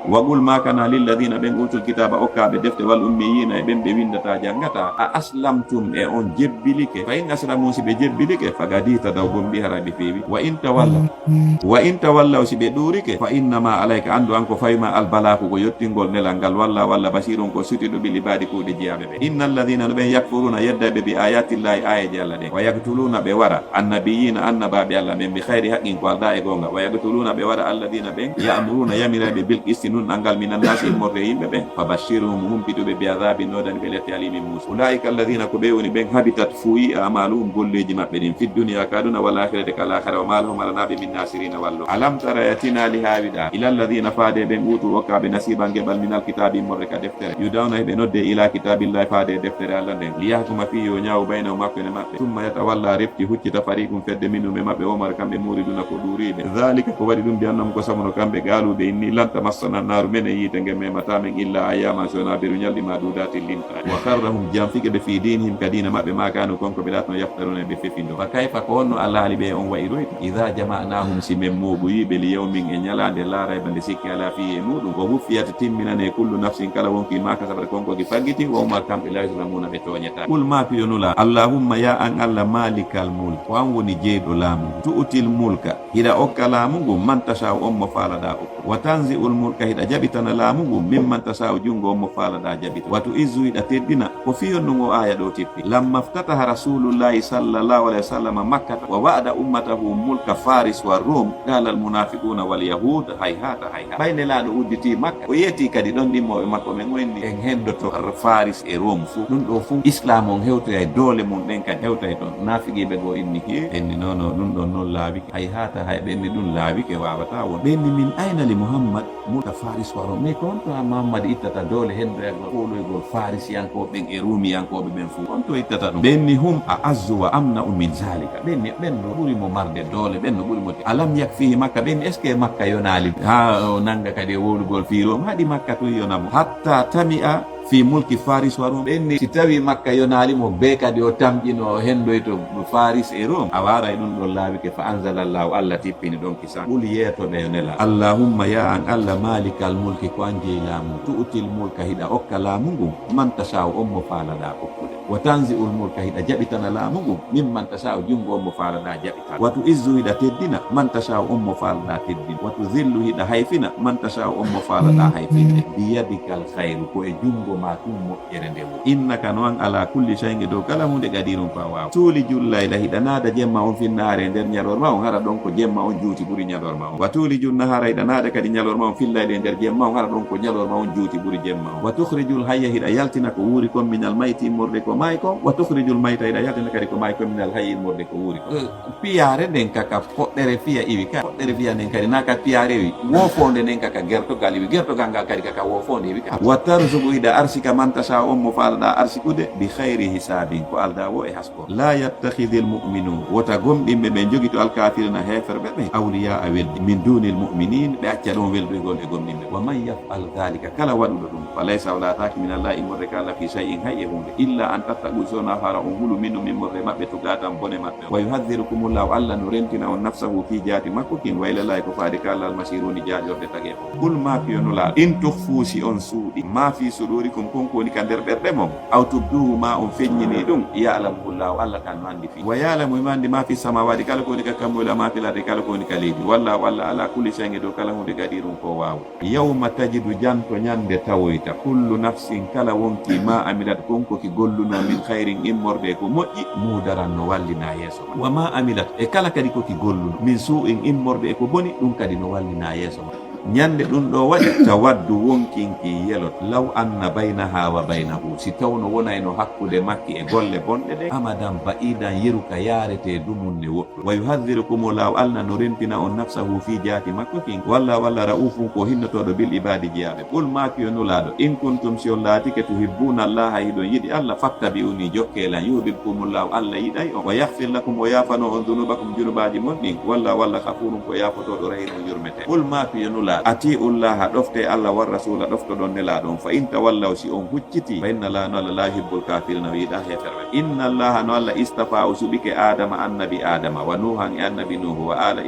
waqul ma kana lilladina ɓen utul kitaba okkaɓe defte wal ummiyina e ɓen ɓe windata janggata a aslamtum e on jebbilike fa in aslamu si ɓe jebbilike fagadita daw gomɓi haraɓe feewi wa in tawallaw si ɓe ɗurike fa innama alayka andu an ko fayma albalaku ko yettingol nelal ngal walla basirun ko sutiɗo bil ibadi kuuɗe jeyaɓe ɓe inna alladina no ɓen yakfuruna yeddaɓe bi ayatillahi ayaji allah ɗen wa yaktuluna ɓe wara annabiyina annabaɓe allah ɓen bi hayri haqqin ko alda e gonga wa yaktuluna ɓe wara alladina ɓen ya'muruna yamiraɓe bil qisti nun angal minan nasi immorde yimɓe ɓen fa bashiruhum humpituɓe bi adabin nodani ɓe lette alimin musa ulaika alladina ko ɓe woni ɓen habitat fuyi amaluhum golleji maɓɓe ɗin fi duniya kaduna wal akhirati kal akhira wa malahum alanaɓe min nasirina wallo alam tara yatinali hawiɗa ila alladina faade ɓen utu hokkaɓe nasiban geɓal minal kitabi immorde ka deftere yudawna heɓe nodde ila kitabillahi faade deftere allah nden liyahkuma fi yo ñawu baynahu makkone maɓɓe tumma yatawalla refti huccita fariqum fedde minum e maɓɓe omar kamɓe muriduna ko ɗuriɓe dhalika ko waɗi ɗum mbiyannamo ko samuno kamɓe galuɓe inni lanta massana naru men e yiite nge mematamen illa ayama sona beru ñalɗi ma ɗudati linta wa karrahum janfike ɓe fi dinihim ka dina maɓɓe ma kanu konko ɓe latno yaftaruna ɓe fefindo fa kayfa ko honno allah haali ɓe on wayiroyde ida jamanahum si men moɓoyiɓe li yawmin e ñalade la rayba nde sikki ala fi e muɗum o huffiyata timminane kullu nafsin kala wonki ma kasabat konkoki faggiti wa umar kamɓe la yuslamuna ɓe toñeta qul ma piyonula allahumma ya an allah malikal mulk ko an woni jeyɗo laamu tu'til mulka hiɗa okka laamu ngu man tasha on mo faalaɗa okko wa tanzi'ul mulka hiɗa jaɓitana laamu ngu mimman tasau jungo mo faalaɗa jaɓita watu izzu hiɗa teddina ko fiyonnugo aya ɗo tippi lamma ftataha rasulullahi sallallahu alaihi wasallam makkata wa wa'ada ummatahu mulka faris wa rum qala al munafiquna wal yahud hayhata hayhata ɓayne laaɗo udditi makka o yeti kadi ɗon ɗimmoɓe makko ɓen wonni en hendoto faris e rom fuu ɗum ɗo fuu islam on hewtoya doole mum ɗen kadi hewtay ɗon nafiqiɓe go inni he enni nono ɗum ɗon noon laawike hayhata hay ɓenni ɗum laawike wawata won ɓenni min aynali muhammad mulka faris wa rom mais ko on to muhammad ittata doole hendoyagol koɗoygol farisiyankoɓe ɓen e rumiyankoɓe ɓen fuu on to ittata ɗum ɓenni hum a azzu wa amna'u min zalika ɓenni ɓenno ɓurimo marde doole ɓenno ɓurimo alam yakfihi makka ɓenni est ce que makka yonali ha o nanga kadi e wowlugol fiirom haɗi makka tun yonamo hatta tami'a fi mulki faris wa rom ɓenni si tawi makka yonalimo be kadi o tamƴino hendoyto faris e rom a wara e ɗum ɗon laawike fa anzalallahu allah tippini ɗon kisan ɓuli yeetoɓe yo nela allahumma ya an allah malikal mulki ko an jeyi laamu tu'til mulka hiɗa okka laamu ngu man tasau on mo faalaɗa okkude wa tanzi'ul mulka hiɗa jaɓitana laamu ngu mimman tasau jungo on mo faalaɗa jaɓitana watu izzu hiɗa teddina man tasau on mo faalaɗa teddina watu zillu hiɗa hayfina man tasau on mo faalaɗa hayfinde biyadikal hayru ko e jungo ma tum moƴƴere nde wo innaka no an ala kulli shay'in e dow kala hunde gadirum fa wawa tuuli jullayla hiɗa naada jemma on finnaare nder ñalorma on hara ɗon ko jemma on juuti ɓuri ñalorma on wa tuuli junnahara hiɗa naada kadi ñalorma on fillayde nder jemma on hara ɗon ko ñalorma on juuti ɓuri jemma on wa tukhrijul hayya hiɗa yaltina ko wuuri kon minal mayti immorde ko maayi kon wa tukhrijul mayta hiɗa yaltina kadi ko maayi kon minal hayyi immorde ko wuuri kon piyaare nden kaka poɗɗere fiya iwi ka poɗɗere fiya nden kadi naka piyaare wi wofonde nden kaka gertogal iwi gertogal ngal kadi kaka wofonde iwi ka wa tarzuqu hiɗa arsika man tasha on mo faalaɗa arsikude bi hayri hisabin ko alda wo e hasko la yattakhidil mu'minun wota gomɗinɓe ɓe jogi to alkafirina heferɓe ɓe awliya a weldi min dunil mu'minin ɓe acca ɗon weldoygol e gomɗinɓe wa man yaf'al dhalika kala waɗuɗo ɗum falaysa walataki min allahi immorde ka allah fi shay'in hay e hunde illa an tattaqu sona hara on hulu minno mimmorde maɓɓe tugatan bone maɓɓe wa yuhadhirukumullahu allah no rentina on nafsahu fi jaati makko kin wa ilallahi ko faade ka allah almasiruni jaajorde tage o kul mafiyonula in tukhfu si on suuɗi ma fi sudurikum konkoni ka nder ɓerɗe mon aw tubduhu ma on feññini ɗum ya'lamullahu allah tan no andi fi wa ya'lamu ma andi ma fi samawati kala koni ka kammoyla ma fil ardi kala koni ka leydi walla walla ala kulli shay'in dow kala hunde gaɗirum ko wawa yawma tajidu janto ñande tawoyta kullu nafsin kala wonki ma amilat konkoki golluno min hayrin immorde ko moƴƴi mudaran no wallina yeeso ma wa ma amilat e kala kadi koki golluno min su'in immorde e ko boni ɗum kadi no wallina yeeso ma ñande ɗum ɗo waɗi tawaddu wonkinki yelot law anna baynaha wa baynahu si tawno wonayno hakkude makki e golle bonɗe ɗe amadan ba'idan yeruka yarete dumunne woɗɗo wa yuhadhirukumullahu allah no rentina on nafsahu fi jaati makko kin walla raufun ko hinnotoɗo bil ibadi jeyaɓe ɓol makiyo nulaɗo in kuntum si on laatike tuhibbuna allaha hiɗon yiɗi allah fattabi'uni jokkelan yuhibbukumullahu allah yiɗay on wa yahfir lakum o yafano on dunubakum junubaji mon ɗin walla gafurun ko yafotoɗo rahino yurmete ɓol makiyo nulaɗo atiullaha ɗofte allah war rasula ɗoftoɗon nelaɗon fa in tawallaw si on hucciti fa inna allaha no allah la yuhibbul kafirina wiiɗa heferɓe inna allaha no allah istafa o suɓike adama annabi adama wa nuhan e annabi nuhu wa ala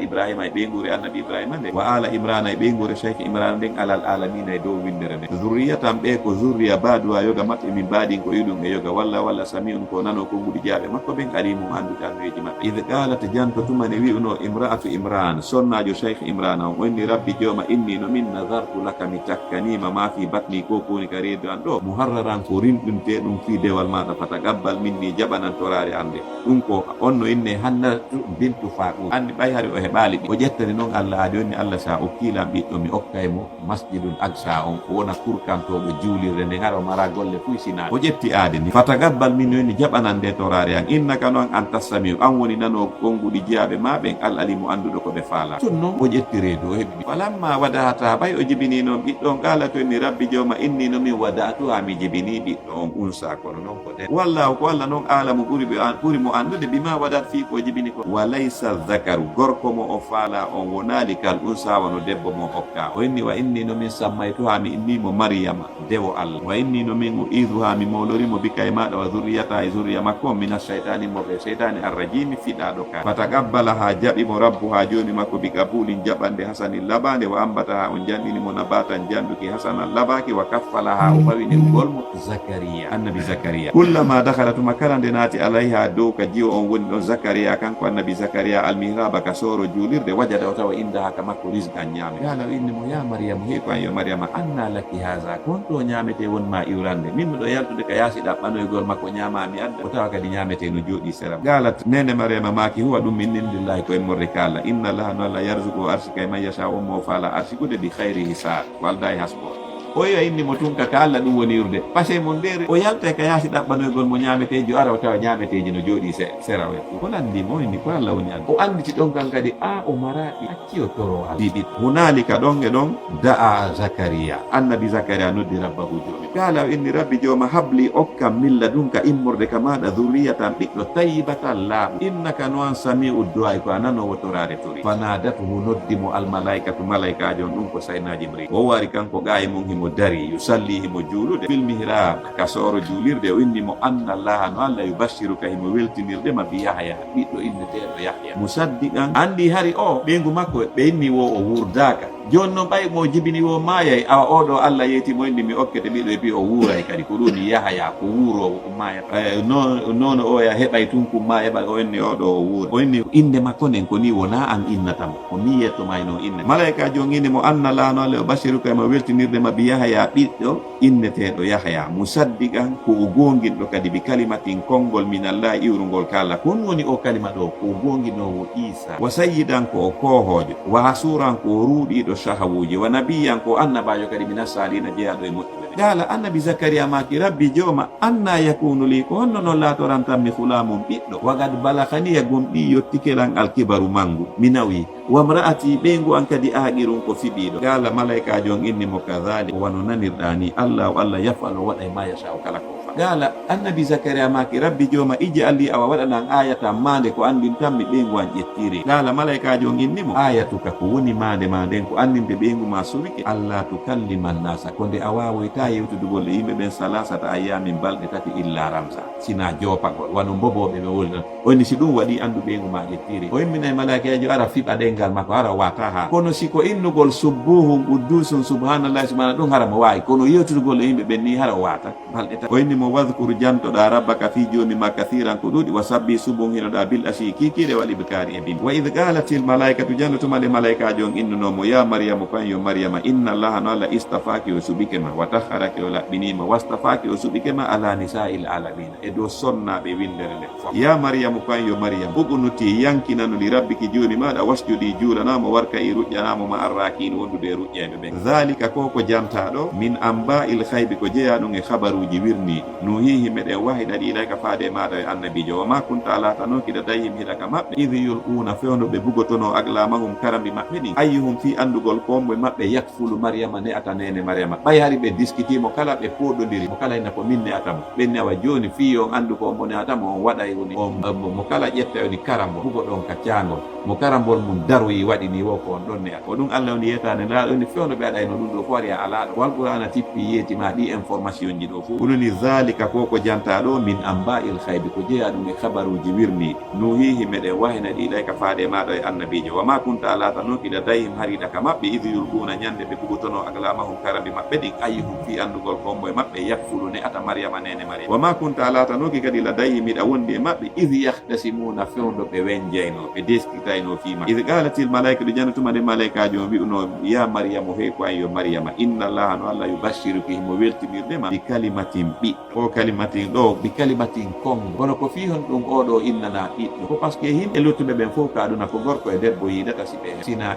ibrahima e ɓeygure annabi ibrahima nde wa ala imrana e ɓeygure cheikh imrana nden alal alamina e dow windere nde zurriyatan ɓe ko zurriya baduwa yoga maɓɓe min mbaɗin ko iɗum e yoga walla sami'un ko nano ko nguɗi jaaɓe makko ɓen alimum andude annoyeji maɓɓe id qalat janto tumane wi'uno imra'atu imran sonnajo cheikh imran on onni rabbi joma inni no min nazartu laka mi takkanima ma fi batni ko koni ka reedu an ɗo muharraran ko rinɗumte ɗum fi dewal maɗa fatagabbal minni jaɓanan torare ande ɗum ko onno inne hannatu bintu faɗu andi ɓay hari o heɓali ɗi o ƴettani noon allah adi onni allah sa okkilam ɓiɗɗo mi okkaymo masjidul aqsa on ko wona kurkantoɓe juulirde nde gara o mara golle fuy sinaɗe o ƴetti aade ni fatagabbal minni onni jaɓanan nde torare an innaka noon an tassami an woni nano gonguɗi jeyaɓe ma ɓen alalimu anduɗo koɓe faala tun noon o ƴetti reedu o heɓi falamma wadata ɓay o jibini noon ɓiɗɗo on qala to inni rabbi joma inni no min wadatuha mi jibini ɓiɗɗo on unsa kono noon ko ɗen wallahu ko allah noon alamu ɓuri mo andude bima wadat fi ko jibini ko walaysa dhakaru gorko mo o faala on wonali kal unsa wono debbo mo hokka o inni wa inni no min sammaytuha mi innimo maryama dewo allah wa inni no min u'iduha mi mawlorimo bika e maɗa wa zurriyata e zurriya makko min ash-shaytani morɓe shaytani arrajimi fiɗaɗo ka fatagabbalaha jaɓimo rabbuha joni makko bi kabulin jaɓan bande hasanin labande wa ambataha on jandini mo nabatan janduki hasanan labaki wa kaffalaha o fawini golmo Zakariya annabi Zakariya kullama dakhala tuma kala nde naati alayha dow ka jiwo on woni ɗon Zakariya kanko annabi Zakariya almihraba ka soro julirde wajada o tawa indaha ka makko risqan ñaame yala o inni mo ya Maryamu he ko an yo Maryama anna laki haza kon ɗo ñamete won ma iwrande min miɗo yaltude ka yaasi ɗaɓɓanoygol makko ñamami adda o tawa kadi ñamete no jooɗi sera galat nene Maryama maki huwa ɗum min indillahi koye morre kala inna allaha no allah yarzuqu arsika e man yasha o mo faala arsikude bi hayri hisab walda e hasbo o yo inni mo tun ka Allah ɗum woni urde pasé mo nder o yalta ka yaasi ɗaɓɓanoygol mo ñametejo ara o tawa ñameteji no jooɗi sera o ko landi mo inni ko Allah woni andi o anditi ɗon kan kadi o maraɗi acci o toro diɗi hunalika ɗon e ɗon da'a Zakariya annabi Zakariya noddi rabbahu joni kala o inni rabbi joma habli okkam milla ɗum ka immorde ka maɗa dhurriyatan ɓiɗɗo tayyibatan laaɓu innaka no an sami'u du'a ko a nanowo torare tori fanadatuhu noddimo almalaikatu malaikajo on ɗum ko sayna Jibril o wari kanko ga e mum himo dari yusalli himo juulude fil mihrab ka soro juulirde o inni mo anna allaha no allah yubashiruka himo weltinirde ma bi Yahya ɓiɗɗo inneteɗo Yahya musaddiqan andi hari o ɓeygu makko ɓe inni wo o wurdaka joni noon ɓay mo jibini wo maayay awa oɗo Allah yeeti mo indi mi okkete ɓiɗo e pi o wuuray kadi ko ɗum Yahya ko wuurowo ko maayata noon o ya heɓay tun ko ma heɓa o inni oɗo o wuura o inni inde makko nden ko ni wona an innatamo ko mi yettomayno inne malaika joni inni mo anna la no le o basiruka mo weltinirde ma bi Yahya ɓiɗɗo inneteɗo Yahya musaddiqan ko o gonginɗo kadi bi kalimatin konngol minallah iwrugol kala kon woni o kalima ɗo ko gonginowo Isa wa sayyidan ko o kohojo wa hasuran ko o ruuɗiɗo shahawuji wa nabiyan ko annabajo kadi mina salina jeyaɗo e moƴƴuɓe qala annabi Zakariya maki rabbi joma anna yakunu li ko honno noon latorantanmi hulamum ɓiɗɗo wagad balahaniya gomɗi yottikelan alkibaru mangu minawi wamra'ati ɓeygu an kadi aaqirum ko fiɓiɗo qala malaikajo on inni mo kadhalik wano nanirɗani Allah o Allah yafalu waɗa ma yasha'u kala ko gala annabi Zakariya maki rabbi joma ij'al li awa waɗanan ayata mande ko andin tammi ɓeygu an ƴettiri gala malaikajo ginnimo ayatuka ko woni mande ma nden ko andinde ɓeygu ma surike Allah tukallima nnasa ko nde a wawoyta yewtudugol e yimɓe ɓen salasata ayyamin balɗe tati illa ramsa sina jopagol wano boboɓe ɓe woli non onni si ɗum waɗi andu ɓeygu ma ƴettiri o immina malaikajo ara fiɓa ɗengal makko ara wata ha kono siko innugol subbuhum quddusum subhanallahi subhana ɗum hara mo wawi kono yewtudugol e yimɓe ɓen ni hara wata balɗe tati o inni mo wadhkur jantoɗa rabbaka fi joni ma kathiran ko ɗuɗi wa sabbi subum hinoɗa bil ashi kikire wal ibkari e bin wa id qalatil malaikatu jannotumale malaikajo on innunomo ya Maryamu kan yo Maryama inna allaha no allah istafaki o suɓikema wa tahharaki o laɓɓinima wastafaki o suɓikema ala nisa'il alamina e dow sonnaɓe windere nde fof ya Maryamu kan yo Maryam uɓunuti yankinanu li rabbiki joni maɗa wasjudi juulanamo warka i ruƴƴanamo ma arrakino wondude e ruƴƴeɓe ɓen dhalika ko jantaɗo min amba'il haybi ko jeeyaɗum e habaruji wirniɗi nuhihi meɗen wahida ɗiɗayka faade maɗa e annabijo wa ma kunta latanoki ɗaɗayhim hiɗaka maɓɓe idh yulquna fewno ɓe bugotono aglamahum karambi maɓɓe ɗin ayyuhum fi andugol komɓe maɓɓe yakfulu Maryama ne ata nene Maryama ɓay hari ɓe diskitimo kala ɓe poɗodiri mo kala ina ko min ne atamo ɓenni awa joni fi on andu ko omo ne atamo on waɗay woni mo kala ƴetta woni karambol bugo ɗon ka cangol mo karambol mum daroyi waɗi ni wo ko on ɗon ne ata ko ɗum Allah woni yetane laaɗo ni fewno ɓe aɗayno ɗum ɗo fo ari a alaɗo wal qur'ana tippi yetima ɗi information ji ɗo fu ɗumni dhalika ko jantaɗo min amba'il haybi ko jeeya ɗum e habaruji wirni nuhihi meɗen wahina ɗiɗayka faade maɗa e annabijo wa ma kunta latanoki ɗaɗayhim hariɗaka maɓɓe idh yulquna ñande ɓe bugotono aglamahum karambi maɓɓe ɗin ayyuhum fi andugol kombo e maɓɓe yakfulu ne ata Maryama nene Maryama wa ma kunta latanoki kadi ladayhim miɗa wondi e maɓɓe idh yahtasimuna fewdo ɓe wenjeyno ɓe deskitayno fima idh qalatil malaika ɗo janatuma nde malaikajo wi'uno ya Maryamu hey ko an yo Maryama inna allaha no allah yubashiruki himo weltinirdema bi kalimatin ɓiɗɗo o kalimatin ɗo bi kalimatin kongo kono ko fi hon ɗum oɗo innana ɓiɗɗo ko par ce que yimɓe luttuɓe ɓen fof ka aduna ko gorko e debbo yiɗata si ɓe sina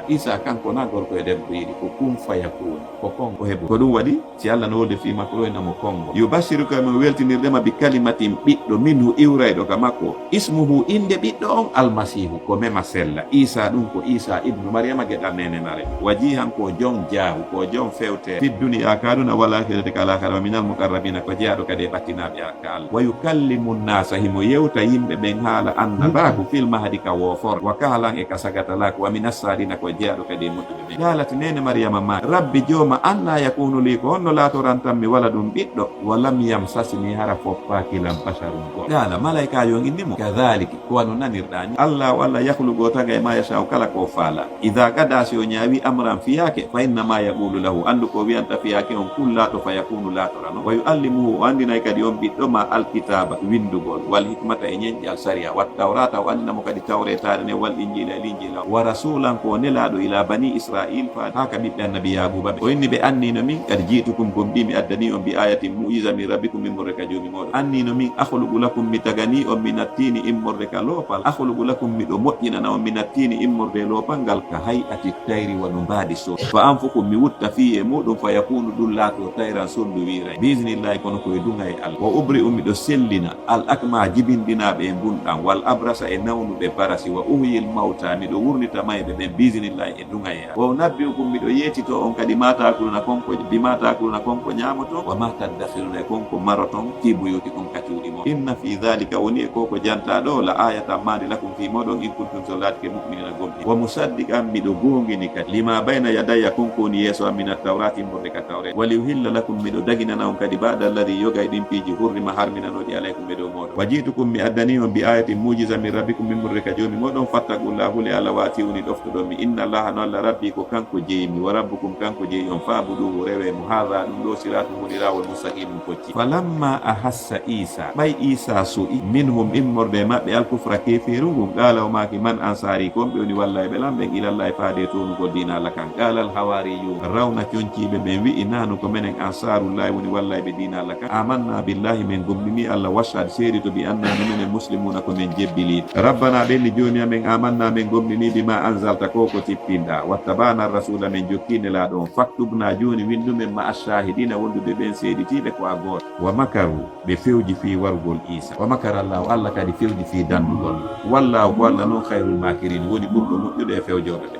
Isa kanko na gorko e debbo yiɗi ko kum fayakun ko kongo heɓu ko ɗum waɗi si Allah no wolde fima ko ɗoynamo kongo yubashiruka mo weltinirdema bi kalimatin ɓiɗɗo minhu iwrayɗo ka makko ismuhu inde ɓiɗɗo on almasihu ko mema sella Isa ɗum ko Isa ibnu Maryama geɗal nene mare wajihan ko jon jaahu ko jon fewte fi duniya kaduna wala kirete kala kala minal muqarrabina ko jeeɗo kadi e ɓattinaɓe ka Allah wa yukallimu nnasa himo yewta yimɓe ɓen haala annabahu fil mahdi ka wofor wa kahlan e ka sagatalako wa min assalina ko jeeɗo kadi e moƴƴuɓe ɓen qalat nene maryama ma rabbi jooma anna yakunu li ko honno laatorantanmi wala ɗum ɓiɗɗo wa lam yamsasni hara foppakilam basharum go qala malaika yo innimo kadhaliki ko wano nanirɗani allah walla yahlugo taga e ma yashau kala ko faala ida gada si o ñaawi amran fiyake fa innama yaqulu lahu andu ko wiyanta fiyake on kul laato fa yakunu laatorano wa yuallimuhu o andinay kadi on ɓiɗɗo ma alkitaba windugol wal hikmata e ñeñƴal saria wat tawrata o andinamo kadi tawretare ne wal injila e linjila wa rasulan ko nelaɗo ila bani israil fa haka ɓiɓɓe annabi yaguba ɓe o inni ɓe annino min kadi jiitukum gomɗi mi addani on bi ayatin muisa min rabbikum min morre ka joomi moɗon annino min akhluqu lakum mi tagani on min attini immorde ka loopal akhluqu lakum miɗo moƴƴinana on min attini immorde loopal ngal ka hay'ati tayri wa no mbaadi so fa anfukum mi wutta fi e muɗum fa yakunu ɗum laato tayran sondu wiray bisinillahi kono koye dunga e allah wa ubri miɗo sellina al akma jibindinaɓe e bunɗan wal abrasa e nawnuɓe barasi wa uhyil mawta miɗo wurnita mayɓe ɓen bisinillahi e dunga e wa nabbiukum miɗo yeetito on kadi matakuluna konko bimatakuluna konko ñamoton wa ma taddakhiruna e konko maroton fi buyutikum kacuuɗi mo inna fi dhalika woni e koko jantaɗo la ayatan mandi lakum fi moɗon in kuntum so laatike mu'minina gomɗi wa musaddiqan miɗo gongini kadi lima bayna yadayya konko woni yeeso am min attawrati morde ka tawret wali uhilla lakum miɗo daginana on kadi ba'da alladi yoga e ɗin piiji hurrima harminanoɗi alaykum ɓe dow moɗon wa jiitukum mi addani on bi ayatin mujiza min rabbikum min murde ka joomi moɗon fattaqullahu li ala wati woni ɗoftoɗon mi inna allaha no allah rabbi ko kanko jeyimi wa rabbukum kanko jeeyi on faabuduhu rewe mo haada ɗum ɗo siratu woni lawol mustaqimum kocci falamma ahassa isa ɓay isa su'i minhum immorde maɓɓe alkufra keferugum qala o maki man ansari komɓe woni walla e ɓe lamɓen ilallahi faade tonugol dina allah kan qala al hawariyun rawna conciɓe ɓen wi'i nanu ko menen ansarullahi woni walla e ɓe dina allah kan amanna billahi min gomɗini allah washhad seedi to bi annani minen muslimuna ko men jebbiliɗo rabbana ɓenni joni amen amanna men gomɗini bima anzalta ko ko tippinɗa wattabana rasula men jokkine laaɗo on faktubna joni windumen ma ashahidina wonduɓe ɓen seeditiɓe ko a goto wa makaru ɓe fewji fi wargol isa wa makara allahu allah kadi fewji fi dandugol wallahu ko allah noon hayrul makirin woni ɓurɗo moƴƴuɗo e fewjoɓe ɓe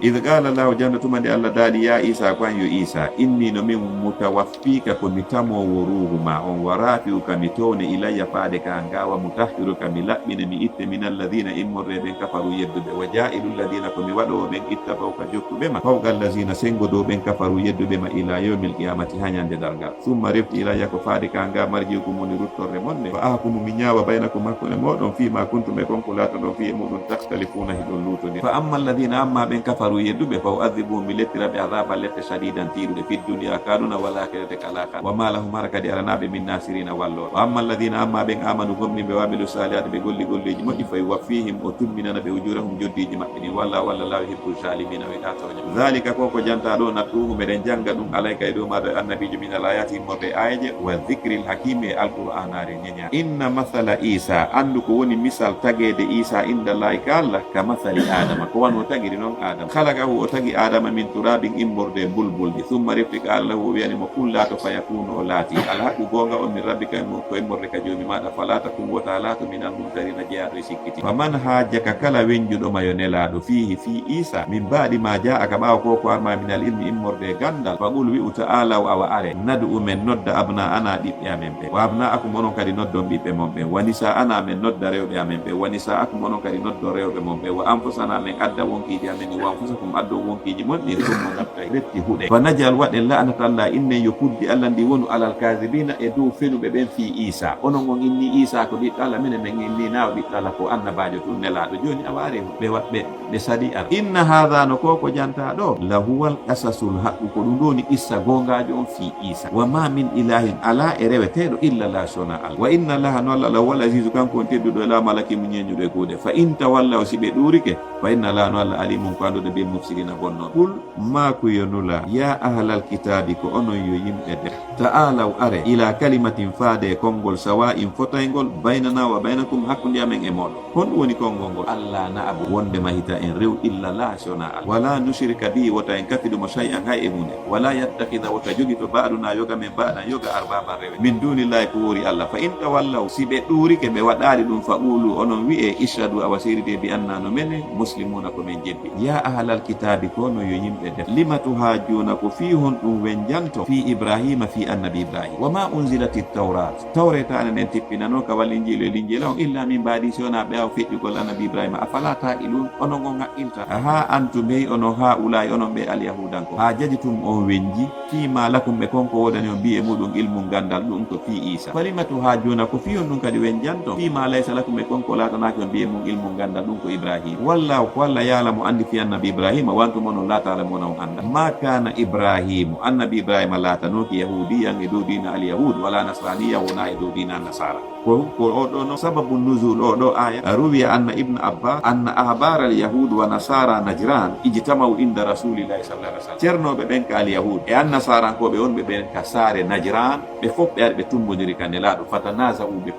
id qala llahu janda tuma nde allah daali ya isa ko an yo isa inni no min mutawaffika ko mi tamowo ruhu ma on wa rafiuka mi towne ilayya faade ka ngawa mutahhiruka mi laɓɓine mi itte min alladina immorde ɓen kafaru yedduɓe wa jailu lladina ko mi waɗowo ɓen ittabawka jokkuɓe ma fawqa allazina sengo dow ɓen kafaru yedduɓe ma ila yawmil qiyamati ha ñande dargal summa refti ilayya ko faade ka nga marjiukum woni ruttorre monne fa ahkumu mi ñaawa baynakum hakkude moɗon fima kuntum e konko laatoɗon fi e muɗum takhtalifuna hiɗon lutodir fa amma alladina amma ɓen kafaru yedduɓe fa u'adhibuhum mi lettiraɓe adaba lette shadidan tiiɗuɗe fi dunia kanuna wala akhirate kalaka wa ma lahum hara kadi aranaɓe min nasirina walloɓe wa amma alladina amma ɓen amanu gomniɓe wa amilu salihati ɓe golli golleji moƴƴi fa yuwaffihim o tumminana ɓe ujurahum joddiji maɓɓe ɗi walla la yuhibbul salimina wiɗa toña dhalika koko janta ɗo nattuhu meɗen janga ɗum alayka e dow maɗo annabijo min al ayati immorde ayeje wa dhicril hakimi e alqur'anare ñeña inna mathala isa andu ko woni misal tagede isa indallahi ka allah ka mathali adama ko wano tagiri noon adama halakahu o tagi adama min turabin immorde bulbulde summa refti ka allah o wiyanimo kun laato fa yakunu o laati alhaqqu gonga on min rabbika ko immorde ka joomi maɗa falata kum wota laato min al mumtarina jeeyaɗo e sikkiti fa man hajjaka kala wenjuɗoma yo nelaɗo fihi fi isa min baɗi ma jaa ka ɓawa ko arma min al ilmi immorde gandal fa qul wi'u ta'alaw awa are nadu men nodda abna ana ɓiɓɓe amen ɓe wa abna akum onon kadi noddon ɓiɓɓe mon ɓe wa nisa ana men nodda rewɓe amen ɓe wa nisa akum onon kadi noddo rewɓe mon ɓe wa anfusana men adda wonkiji amen wa anfusakum addo wonkiji mon ɗin ɗum mo gatta retti huɗe fa najal waɗen la'natallah innen yo kuddi allah ndi wonu alal kasibina e dow fenuɓe ɓen fi isa onon on inni isa ko ɓiɗɗo allah minen men inni nawa ɓiɗɗo allah ko annabajo tun nelaɗo joni a wari ɓe waɗɓe ɓe sadi ar inna hadha no koko janta ɗo lahuwal qasasul haqqu ko ɗum ɗoni issa gongajo on fi isa wa ma min ilahin ala e reweteɗo illa la sona allah wa inna allaha no allah lahuwal azizu kanko on tedduɗo e la malaki mu ñeñuɗo e kuuɗe fa in tawallaw si ɓe ɗurike fa inna allaha no allah alimum ko anduɗo bil mufsidina bonnoon kul makuyo nula ya ahlal kitabi ko onon yo yimɓe de ta'alaw are ila kalimatin faade konngol sawa'in fotaygol baynana wa baynakum hakkude amen e moɗon honɗum woni konngol ngol allah na'abu wonde mahita en rew illa la sona allah wala nushrika bi wota en kafiɗumo shay'an hay e hunde wala yattakida wota jogi to baɗuna yoga men baɗan yoga arbaba rewe min dunillahi ko wori allah fa in tawallaw si ɓe ɗurike ɓe waɗali ɗum fa qulu onon wi'e ishhadu awa seeride bi anna no menen muslimuna ko men jebbi ya ahlal kitabi kono yo yimɓe def lima tuhajjuna ko fi hon ɗum wenjanto fi ibrahima fi annabi ibrahim wama unzilati tawrat tawreta enen tippinano ka walla injilo e linjila on illa min mbaadi sona ɓe aw feƴƴugol annabi ibrahima afala taqilun onon on haqqilta ha antum ɓey onon ha ulay onon ɓe alyahudanko ha jaji tum on wenji fima lakum ɓe konko wodani on mbiye muɗum ilmu gandal ɗum ko fi isa falima tuhajjuna ko fi on ɗum kadi wenjanto fima laysa lakum ɓe konko latanaki on mbiye mum ilmu gandal ɗum ko ibrahima wallahu ko allah yalamu andi fi annabi ibrahima wantum onon latalamona on anda ma kana ibrahimu annabi ibrahima latanoki yahudiyan e dow dina alyahud wala nasraniya wona e dow dina nasara ko oɗo no sababu nuzul oɗo aya ruwiya anna ibne abbas anna ahbar alyahud wa nasara najran ijtamau inda rasulillahi sallallahu alih wasallam ceernoɓe ɓen ka alyahud e annasarankoɓe on ɓe ɓen ka saare najran ɓe fof ɓe ari ɓe tumbodiri ka nelaɗo fatanasau ɓe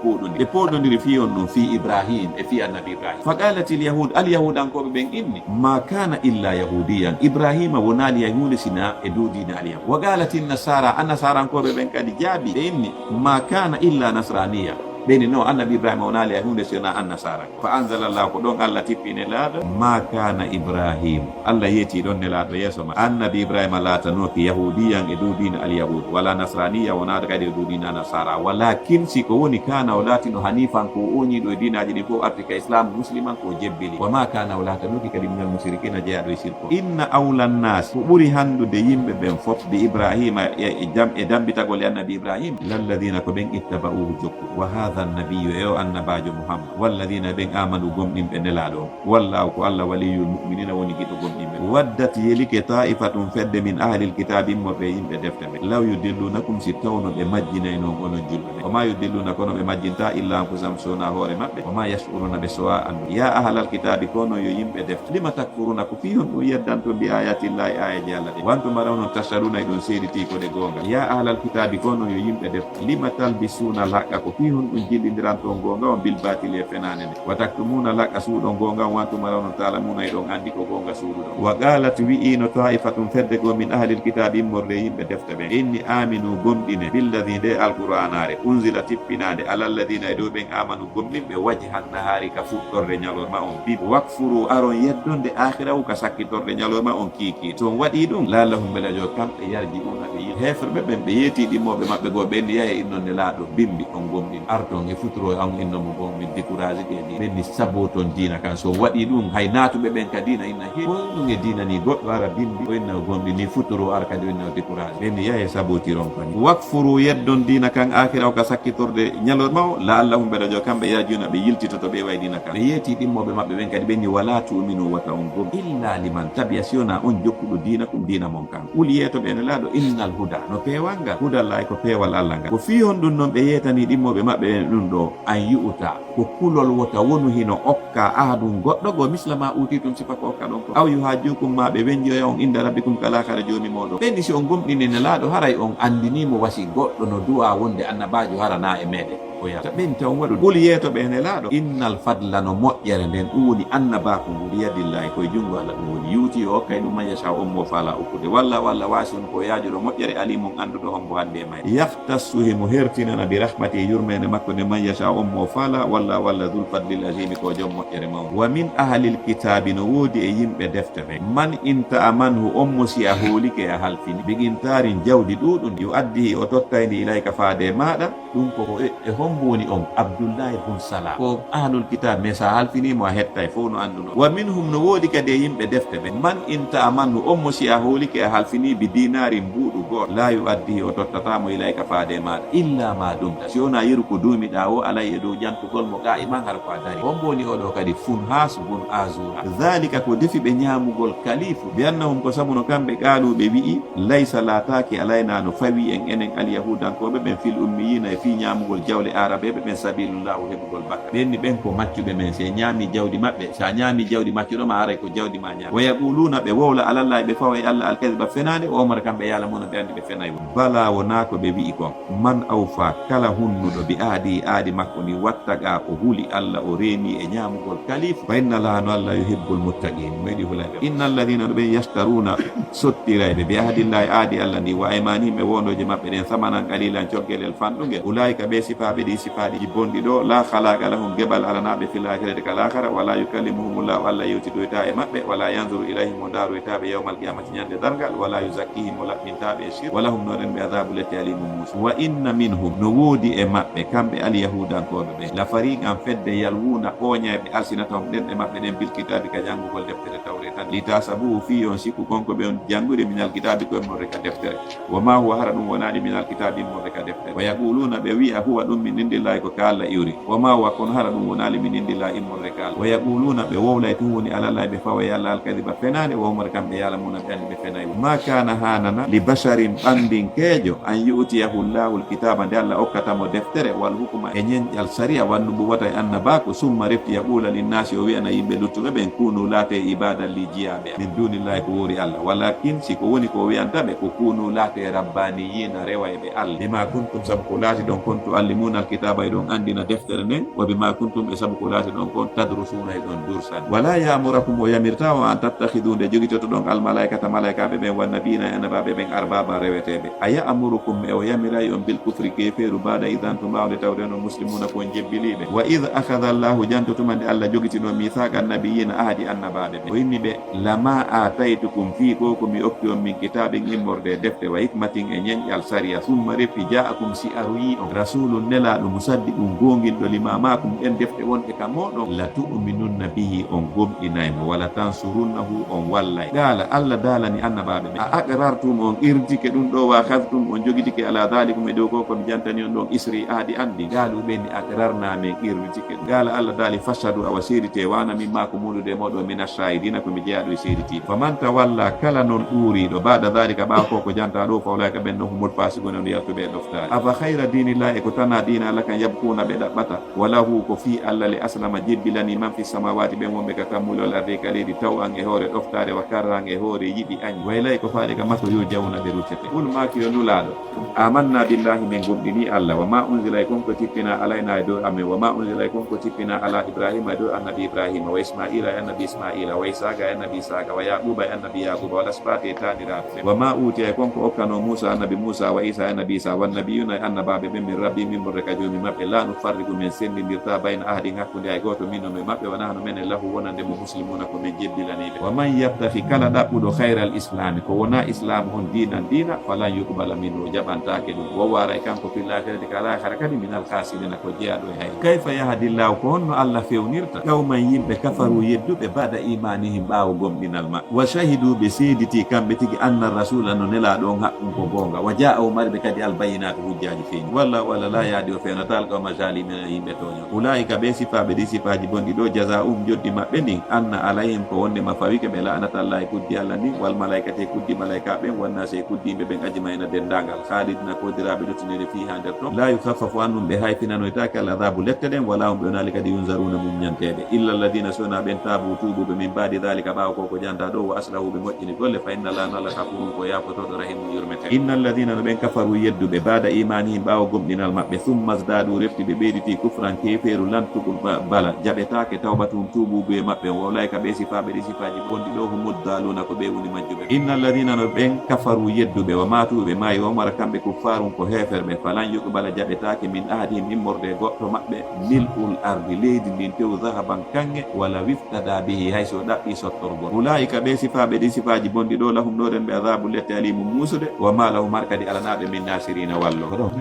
poɗodiri fi on ɗum fi ibrahim e fi annabi ibrahim fa qalat ilyahud alyahudankoɓe ɓen inni ma kana illa yahudiyan ibrahima wonali yahude sina e dow dina alyahud wa qalat innasara annasarankoɓe ɓen kadi jaabi ɓe inni ma kana illa nasraniya ɓeni no annabi ibrahima wonali hunde sona annasara fa anzalallahu ko ɗon allah tippine laaɗo ma kana ibrahim allah yeeti ɗon ne laaɗo yeeso ma annabi ibrahima laatanoki yahudiyan e dow dina alyahud wala nasraniya wonata kadi e dow dina nasara walakin si ko woni kana o laatino hanifan ko oñiɗo e dinaji ɗi fof arti ka islamu musliman ko jebbili wa ma kana o laatanoki kadi minal musirikina jeeyaɗo e sirko inna awla nnas ko ɓuri handude yimɓe ɓen fof bi ibrahima e dambitagol e annabi ibrahim lalladina ko ɓen ittaba'uhu jokku wa annabiyu e o annabajo muhammad walladina ɓen amanu gomɗinɓe nelaɗo wallahu ko allah waliyul muminina woni giɗo gomɗinɓe waddat yelike ta'ifatum fedde min ahlil kitabi immoɓe yimɓe defte ɓe law yudillunakum si tawno ɓe majjinay noon onon julɓe wama yudilluna kono ɓe majjinta illa anfusahum sona hoore maɓɓe wama yashuruna ɓe sowa andu ya ahlal kitabi kono yo yimɓe defte lima takfuruna ko fi on ɗum yeddanto mbi ayatillahi ayaji allah ɗe wanto maraw noon tasharuna e ɗum seediti kode gonga ya ahlal kitabi kono yo yimɓe defte lima talbisuna laqqa ko fi on ɗum jillidiranto gonga on bil batili e fenane nde wa taktumuna laqqa suuɗo gonga on wantuma rawno talamuna e ɗon andi ko gonga suuɗuɗo wa qalat wi'ino ta'ifatum fedde go min ahlil kitabi immorde yimɓe defte ɓen inni aminu gomɗine billadi nde alqur'anare unzila tippinade alalladina e dow ɓen amanu gomɗinɓe wajhan nahari ka fuɗɗorde ñalorma on bib wakfuru aron yeddonde akhirahu ka sakkitorde ñalorma on kiiki to on waɗi ɗum lalahum belajo kamɓe yarji una ɓe yi hefreɓe ɓen ɓe yeeti ɗimmoɓe maɓɓe go ɓenni yahe innonde laaɗo bimbi on gomɗin arton e futuro an innomo gon min découragé ɗe ɓenni sabo toon dina kan so waɗi ɗum hay natuɓe ɓen ka dina inna he ɗum e dina ni goɗɗo ara bimbi o inna gomɗi ni futuro ara kadi o inna découragé ɓenni yahe sabotiron kani wakfuru yeddon dina kan akira o ka sakkitorde ñalorma o la allahum ɓeɗo jo kamɓe yajuna ɓe yiltitoto ɓe way dina kan ɓe yeeti ɗimmoɓe maɓɓe ɓen kadi ɓenni wala tuminu wata on gom illa liman tabiya siona on jokkuɗo dina ɗum dina mon kan ɓuuli yeeto ɓe ne laaɗo innal huda no peewal ngal hudallahi ko peewal allah ngal ko fi hon ɗum noon ɓe yeetani ɗimmoɓe maɓɓe ɗum ɗo an yi'uta ko kulol wota wonu hino okka ahadum goɗɗo go mislama uti tum sifa ko okka ɗon ko aw yuhajjukum ma ɓe wenjoya on inda rabbikum kala kala joni moɗon ɓenni si on gomɗini ne laaɗo haray on andinimo wasi goɗɗo no duwa wonde annabajo harana e meɗen o yata ɓen taw waɗu ɓuuli yeeto ɓe ne laaɗo innal fadla no moƴƴere nden ɗum woni annabako ngu biyadillahi koye jungo allah ɗum woni yuuti o hokkay ɗum man yasha on mo faala ukkude walla wasi on ko yajuɗo moƴƴere alimum anduɗo hombo hande e may yahtassu himo hertinana bi rahmati yurmede makko nde man yasha on mo faala walla dul fadlil azimi ko joom moƴƴere mawɗo wa min ahlil kitabi no woodi e yimɓe defte ɓe man inta amanhu on mo si a hoolike a halfini bigintarin jawdi ɗuɗum yo addihi o tottayndi ilayka faade maɗa ɗum koko e hombo woni on abdoullahi bun salah ko ahlul kitab mais sa halfinimo a hettay fof no anduno wa minhum no woodi kadi e yimɓe defte ɓe man inta amanhu on mo si a hoolike a halfini bi dinari mbuuɗu goto la yu addihi o tottatamo ilayka faade maɗa illa ma dumta si wona yeru ko duumiɗa o alay e dow jantugol mo ga iman har ko a dari on mboni oɗo kadi funhas bun azura dhalika ko defi ɓe ñamugol kalifu bi annahum ko sabuno kamɓe qaalu ɓe wi'i laysa lataki alayna no fawi en enen alyahudankoɓe ɓen fil ummiyina e fi ñamugol jawle arabeɓe ɓen sabilullahu heɓugol bakka ɓenni ɓen ko maccuɓe men se ñaami jawdi maɓɓe sa ñaami jawdi maccuɗoma aray ko jawdi ma ñaami wa yaquluna ɓe wowla alallahi ɓe fawa e allah alkadiba fenade o omar kamɓe yalamuno ɓe andi ɓe fenay bala wona ko ɓe wi'i kon man awfa kala hunnuɗo bi aadi makko ni wattaga o huuli allah o reeni e ñamugol kalifu fa inna allaha no allah yuhibbul muttaqin meɗi hulayɓe inna alladina ɗo ɓen yastaruna sottirayɓe bi ahdillahi aadi allah ndi wa aymanihim e wondoje maɓɓe ɗen samanan qalilan cogguelel fanɗugel ulaika ɓe sifaɓe ɗi sifaji jibbondi ɗo la khalaqa lahum gebal alanaɓe fil akhirati kal akhara wala yukallimuhumullahu Allah yewtidoyta e maɓɓe wala yanzuru ilayhim o daroytaɓe yawmal qiyamati ñande dargal wala yuzakkihim o laɓɓintaɓe e shir wala hum noɗen ɓe adabu lette alimum musa wa inna minhum no woodi e maɓɓe kamɓe alyahudankoɓe ɓe la fariqan fedde yalwuna ɓoñayɓe alsinatahum ɗen e maɓɓe ɗen bil kitabi ka janngugol deftere tawre tan li tasabuhu fi on sikku konko ɓe on janngude minal kitabi ko immorde ka deftere wa ma huwa hara ɗum wonaɗi minal kitabi immorde ka deftere wa yaquluna ɓe wi'a huwa ɗum min indillahi ko ka Allah iwri wa ma huwa kono hara ɗum wonali min indillahi immorde ka Allah wa yaquluna ɓe wowlay tun woni alallahi ɓe fawa yalla alkadiba fenade wa umar kamɓe yalamuna ɓe andi ɓe fenayi ma kana hanana li basharin ɓandinkeejo an yu'tiyahu llahu lkitaba nde Allah okkatamo deftere wal hukuma e ñeñƴal sariya wannubu wata e annabako summa refti yaqula linnasi o wi'ana yimɓe luttuɓe ɓen kunu laate ibadan li jiyaɓe min dunillahi ko wori Allah walakin siko woni ko wiyantaɓe ko kunu laate rabbaniyina rewa e ɓe Allah bima kuntum sabu ko laati ɗon kon tuallimuna alkitaba e ɗon andina deftere nden wa bima kuntum e sabu ko laati ɗon kon tadrusuna e ɗon dursan wala yamurakum o yamirta o an tattahidu nde jogitoto ɗon almalaikata malaikaɓe ɓen wannabina e annabaɓe ɓen arbaba reweteɓe aya amurukum e o yamiray on bil kufri keferu bada idan to mbawde tawde non muslimuna kon jebbiliɓe wa id akhadha allahu jantotuma nde Allah jogitino mithaqa annabiyina ahadi annabaɓe ɓe o yimmi ɓe lama ataytukum fi ko komi okki on min kitaɓen immorde defte wa hikmatin e ñeñƴal sariya summa refi ja'akum si aroyi on rasulun nelaɗo musaddi ɗum gonguinɗo limamakum ɗen defte wonɗe ka moɗon la tu'minunna bihi on gomɗinaymo wala tansurunnahu on wallay dala Allah dalani annabaɓe ɓe a aqrartum on irtike ɗum ɗo wa khadtum on jogitike ala dhalikum e dow ko komi jantani on ɗon isri ahadi andi galu ɓenni aqrarna men irtike ɗum gala Allah dali fashadu awa seedite wana min mako mulude moɗo min ashahidina komi jeeyaɗo e seediti faman tawalla kala non ɗuriɗo bada dhalika ɓawa ko janta ɗo fa ulayka ɓen no humol fasigone on yaltuɓe ɗoftare afa hayra dinillahi ko tana dina Allah kan yabkuna ɓe ɗaɓɓata wala hu ko fi Allah le aslama jebbilani man fi samawati ɓen wonɓe ka kammulol arde ka leydi taw an e hoore ɗoftare wa karran e hoore yiɗi añ waylay ko faade ka makko yo jawna ɓe ruccete ɓul maki yo nulaɗo amanna billahi min gomɗini Allah wa ma unzila e konko tippina alayna e dow amen wa ma unzila e konko tippina ala ibrahima e dow annabi ibrahima wa ismaila e annabi ismaila wa isaga e annabi isaga wa yaquba e annabi yaquba wa lasbati e taniraɓe wa ma utiya e konko okkano musa annabi musa wa isa e annabi isa wannabiyuna e annabaɓe ɓen min rabbi min borre ka jomi maɓɓe la nufarriqu min sendidirta bayna ahadin hakkude hay goto minon e maɓɓe wa nahnu menen lahu wonande mo muslimuna ko min jebbilaniɓe wa man yabtahi kala ɗaɓɓuɗo hayral islami ko wona islam on dinan dina falan yuqbala minhu jaɓantake ɗum wo wara e kanko fillakirede kala hara kadi minal khasirina ko jeeyaɗo e hay kayfa yahdillahu ko honno Allah fewnirta qawman yimɓe kafaru yedduɓe bada imanihim ɓaawo gomɗinal maɓɓe wa shahidu ɓe seediti kamɓe tigi anna rasula no nelaɗo on haqqum ko gonga wa jaa o mariɓe kadi albayinatu hujjaji feeñi walla walla la yaadi o fewnata alqawma zalimina yimɓe toñon ulaika ɓe sifaɓe ɗi sifaji bonɗi ɗo jaza joddi maɓɓe ndin anna alayhim ko wondema fawike ɓe la'nata Allah e kuddi Allah ndin wal malaikate kuddi malaika ɓen wannase e kuddimɓe ɓen ajmayna dendagal khalidina kodiraɓe luttinede fi ha nder ton la yukhaffafu annum ɓe hayfinanoytake al adabu lette ɗen wala hum ɓe onali kadi yunzaruna mum ñanteɓe illa alladina sona ɓen tabu tubuɓe min baadi dhalika ɓawa koko janta ɗo wa aslahu ɓe moƴƴini golle fa inna Allah nala kafurun ko yafotoɗo rahimu yurmete inna alladina no ɓen kafaru yedduɓe bada imanihim ɓawa gomɗinal maɓɓe summa zdadu refti ɓe ɓeyditi kufran keferu lantugol bala jaɓetake tawbatum tubuɓe maɓɓe wawlayka ɓe sifaɓe ɗi sifaji bonɗi ɗo humuddaluna ko ɓe woni majjuɓe inna alladina no ɓen kafaru yedduɓe wa matuɓe mayi womara kamɓe kuffarun ko heferɓe falan yuqbala jaɓetake min ahadihim immorde goɗɗo maɓɓe mil'ul ardi leydi ndin tew zahaban kange wala wiftada bihi hayso ɗaɓɓi sottorgol ulaika ɓe sifaɓe ɗi sifaji bonɗi ɗo lahum ɗoɗen ɓe adabu lette alimu musude wa ma lahum har kadi alanaɓe min nasirina wallo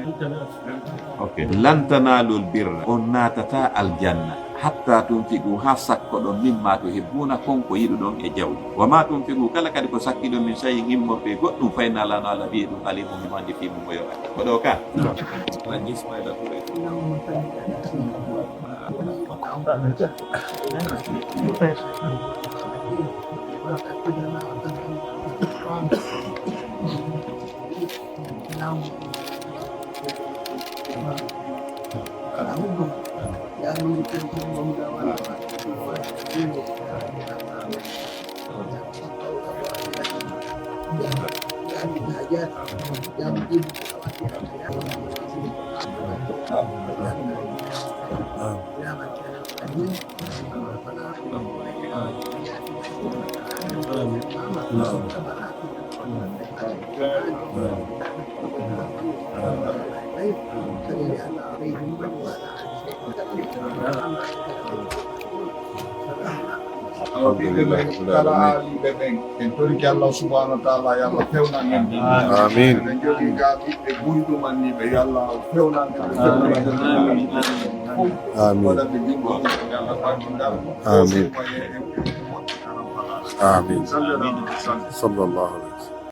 lan tanalul birra on natata aljanna hatta tunfigu ha sakko ɗon mimma to hebbuna konko yiɗuɗon e jawdi wa ma tunfigu kala kadi ko sakkiɗon min sayi gimmorde goɗɗum fayna lano Allah wiye ɗum alimu mimo andi fi mum moyoɓa ko ɗo ka Ismaila Touré الخير صل عليهم وعلى Allah subhanahu wa ta'ala ya Allah fewna men Amin. en jogi gaɓi ɓe gundu man ni ɓe yalla fewna men Amin. waɗaɓe jungo yalla fandindal Amin. moye Amin. sallallahu alaihi wasallam Sallallahu alaihi wasallam.